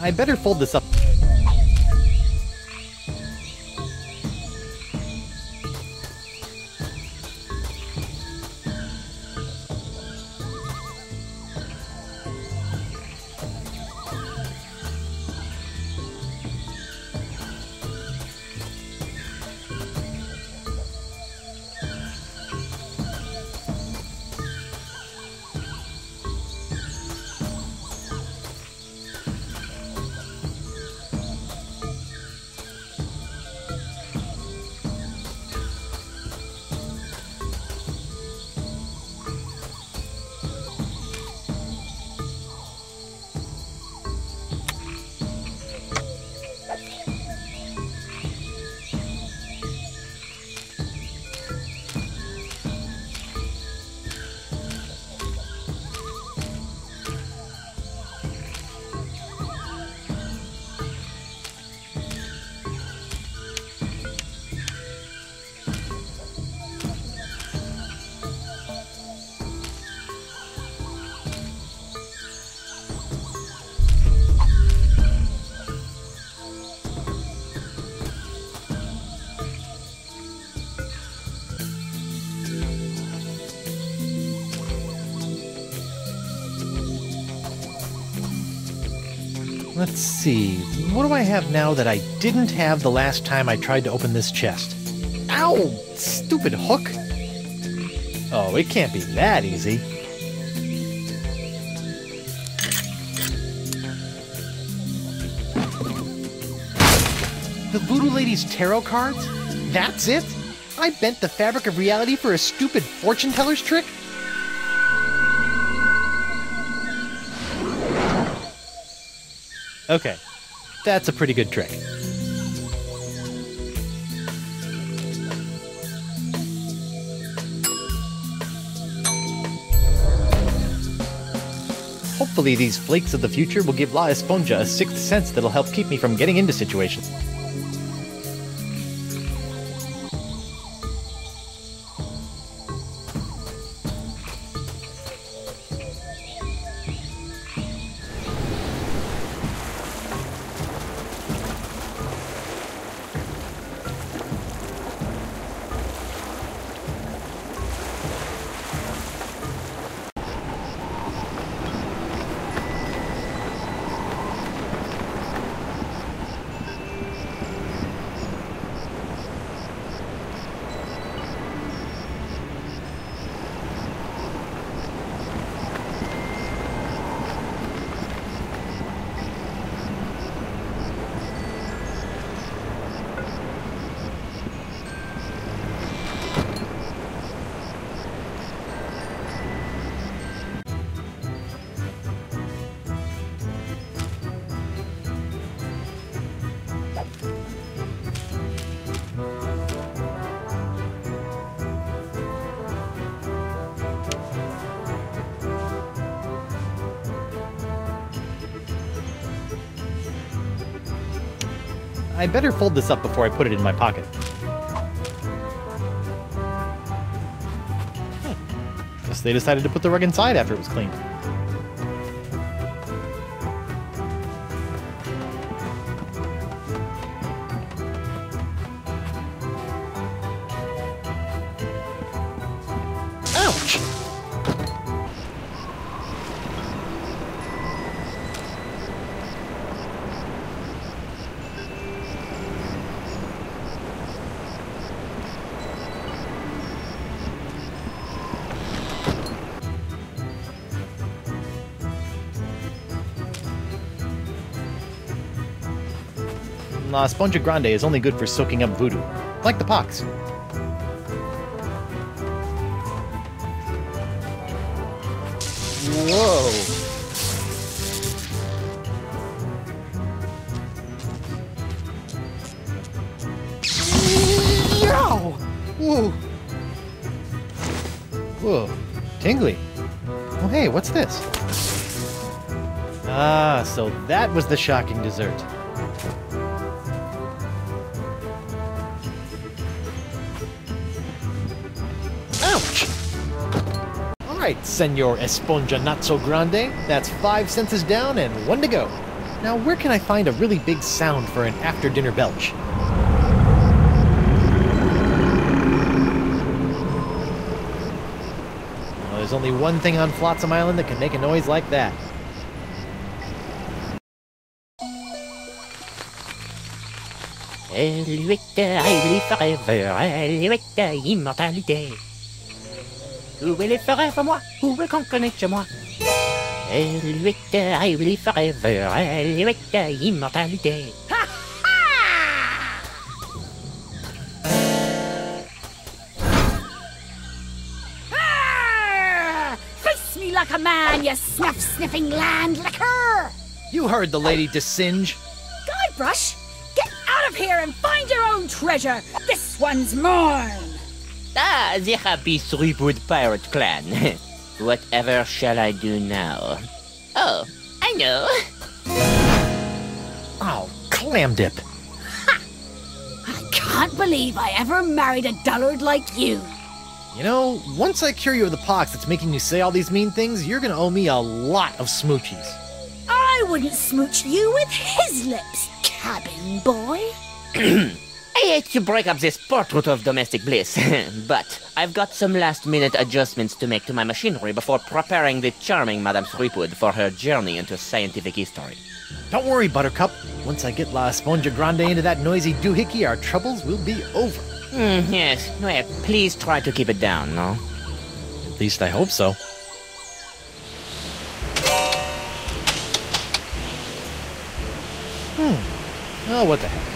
I better fold this up. Let's see, what do I have now that I didn't have the last time I tried to open this chest? Ow! Stupid hook! Oh, it can't be that easy. The Voodoo Lady's tarot cards? That's it? I bent the fabric of reality for a stupid fortune teller's trick? Okay, that's a pretty good trick. Hopefully these flakes of the future will give La Esponja a sixth sense that'll help keep me from getting into situations. I better fold this up before I put it in my pocket. Guess they decided to put the rug inside after it was cleaned. Ouch! La Sponja Grande is only good for soaking up voodoo, like the pox. Whoa! Yow! Whoa! Whoa! Tingly! Oh hey, what's this? Ah, so that was the shocking dessert. Ouch! Alright, Senor Esponja Not So Grande. That's 5 senses down and 1 to go. Now, where can I find a really big sound for an after-dinner belch? Well, there's only one thing on Flotsam Island that can make a noise like that. Immortalité. Où est les forever, moi? Où est qu'on connaît chez moi? I live forever, immortalité. Face me like a man, you snuff-sniffing land licker! You heard the lady Desinge. Guybrush, get out of here and find your own treasure! This one's mine! Ah, the happy Threepwood pirate clan. Whatever shall I do now? Oh, I know. Oh, clam dip. Ha! I can't believe I ever married a dullard like you. You know, once I cure you of the pox that's making you say all these mean things, you're gonna owe me a lot of smoochies. I wouldn't smooch you with his lips, cabin boy. I hate to break up this portrait of domestic bliss, but I've got some last-minute adjustments to make to my machinery before preparing the charming Madame Threepwood for her journey into scientific history. Don't worry, Buttercup. Once I get La Sponja Grande into that noisy doohickey, our troubles will be over. Yes. Well, please try to keep it down, no? At least I hope so. Oh, what the heck.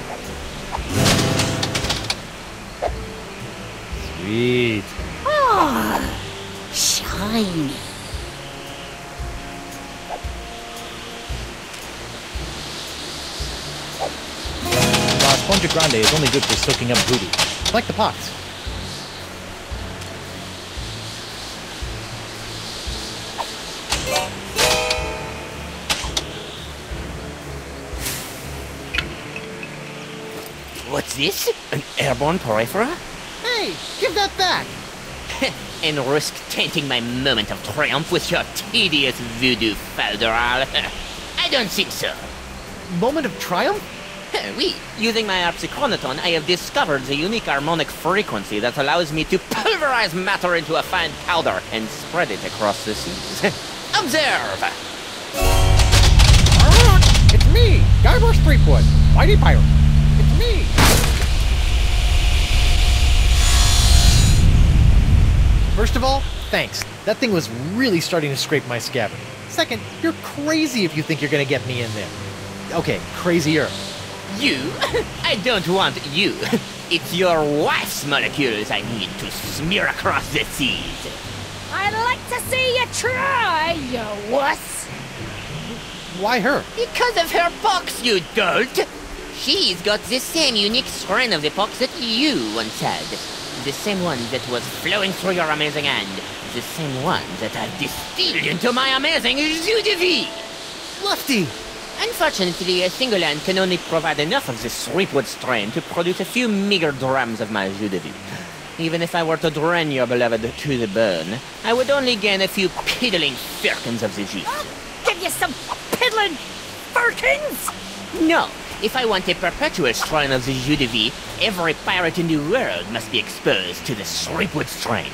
Sweet. Ah, shiny. La Sponja Grande is only good for soaking up voodoo, like the pox. What's this? An airborne porifera? Hey, give that back! And risk tainting my moment of triumph with your tedious voodoo falderal? I don't think so. Moment of triumph? Oui, using my harpsichronoton, I have discovered the unique harmonic frequency that allows me to pulverize matter into a fine powder and spread it across the seas. Observe! It's me, Guybrush Threepwood, mighty pirate. It's me! First of all, thanks. That thing was really starting to scrape my scabbard. Second, you're crazy if you think you're gonna get me in there. Okay, crazier. You? I don't want you. It's your wife's molecules I need to smear across the seas. I'd like to see you try, you wuss. Why her? Because of her pox, you dolt! She's got the same unique strain of the pox that you once had. The same one that was flowing through your amazing hand. The same one that I've distilled into my amazing jus de vie. Lefty! Unfortunately, a single hand can only provide enough of this Threepwood strain to produce a few meager drams of my jus de vie. Even if I were to drain your beloved to the bone, I would only gain a few piddling firkins of the juice. I'll give you some piddling firkins! No, if I want a perpetual strain of the jus de vie, every pirate in the world must be exposed to the Threepwood strain.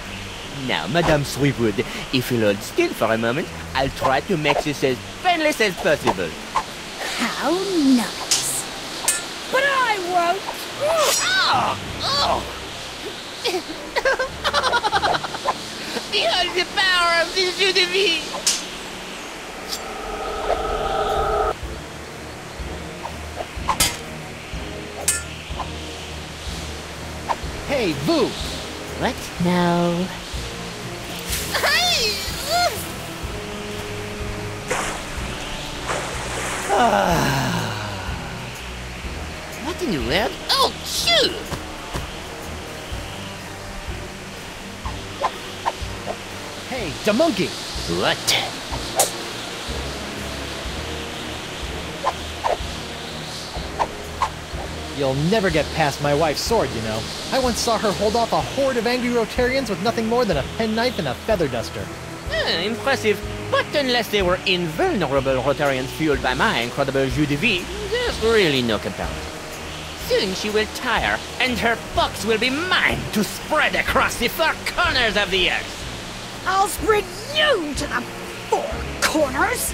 Now, Madame Threepwood, if you'll hold still for a moment, I'll try to make this as painless as possible. How nice. But I won't! Behold the power of the jus de vie! Hey, Boo! What now? What in the world? Oh, shoot! Hey, da monkey! What? You'll never get past my wife's sword, you know. I once saw her hold off a horde of angry Rotarians with nothing more than a penknife and a feather duster. Impressive. But unless they were invulnerable Rotarians fueled by my incredible jus de vie, there's really no comparison. Soon she will tire, and her box will be mine to spread across the four corners of the earth. I'll spread you to the four corners!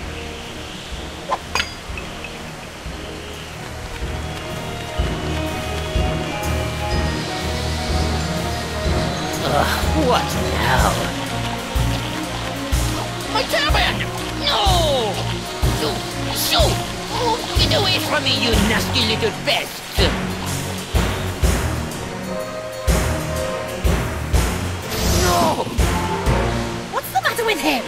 What now? My turban! No! Shoo! Oh, get away from me, you nasty little pest! No! What's the matter with him?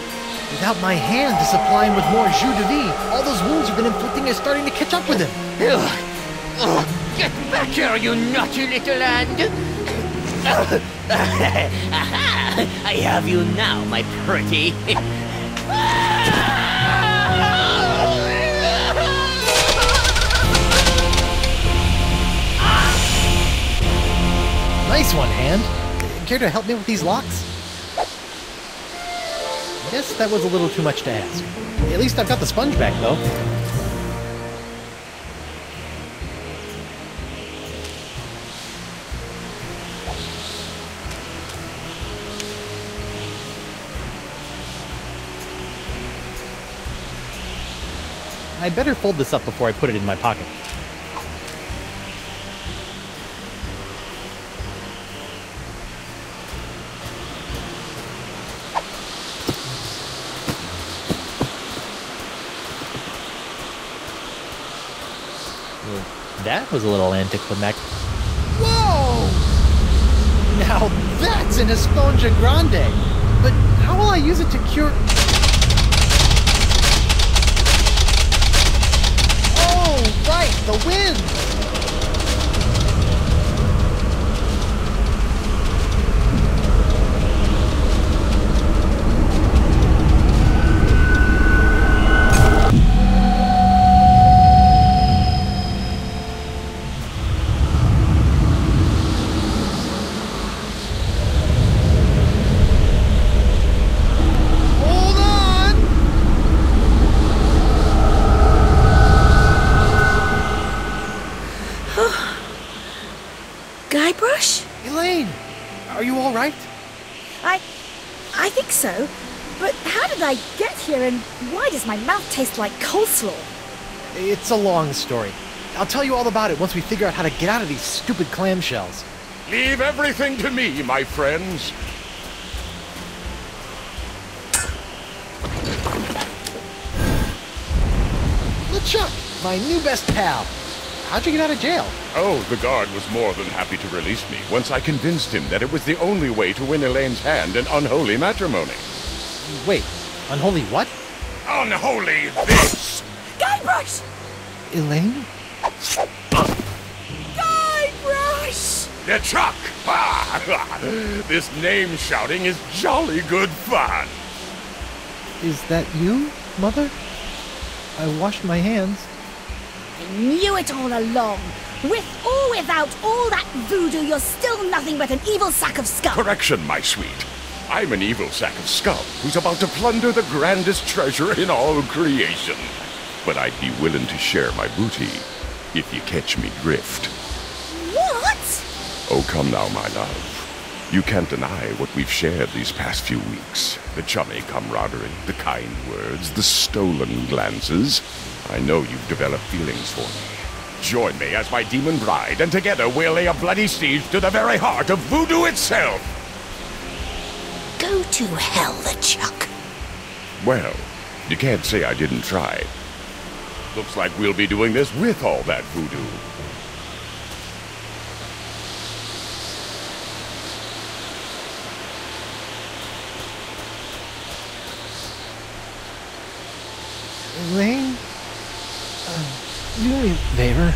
Without my hand to supply him with more jus de vie, all those wounds you've been inflicting are starting to catch up with him. Get back here, you naughty little hand! I have you now, my pretty. Nice one, Hand. Care to help me with these locks? Guess that was a little too much to ask. At least I've got the sponge back, though. I better fold this up before I put it in my pocket. That was a little anticlimactic. Whoa! Now that's an Esponja Grande! But how will I use it to cure... Oh, right, the wind! Guybrush? Elaine, are you all right? I think so. But how did I get here, and why does my mouth taste like coleslaw? It's a long story. I'll tell you all about it once we figure out how to get out of these stupid clamshells. Leave everything to me, my friends. LeChuck, my new best pal. How'd you get out of jail? Oh, the guard was more than happy to release me once I convinced him that it was the only way to win Elaine's hand in unholy matrimony. Wait, unholy what? Unholy this! Guybrush! Elaine? Guybrush! LeChuck! This name shouting is jolly good fun. Is that you, Mother? I washed my hands. knew it all along. With or without all that voodoo, you're still nothing but an evil sack of scum. Correction, my sweet. I'm an evil sack of scum who's about to plunder the grandest treasure in all creation. But I'd be willing to share my booty if you catch me drift. What? Oh, come now, my love. You can't deny what we've shared these past few weeks. The chummy camaraderie, the kind words, the stolen glances. I know you've developed feelings for me. Join me as my demon bride, and together we'll lay a bloody siege to the very heart of voodoo itself! Go to hell, LeChuck. Well, you can't say I didn't try. Looks like we'll be doing this with all that voodoo. Elaine? Do me a favor?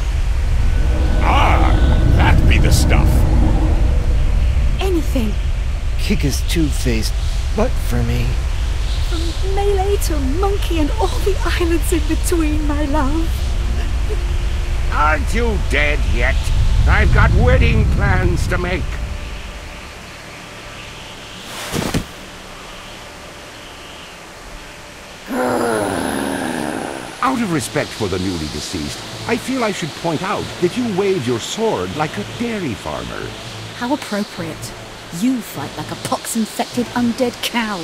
Ah, that be the stuff. Anything. Kick his two-faced butt for me. From Melee to Monkey and all the islands in between, my love. Aren't you dead yet? I've got wedding plans to make. Out of respect for the newly deceased, I feel I should point out that you wave your sword like a dairy farmer. How appropriate. You fight like a pox-infected undead cow.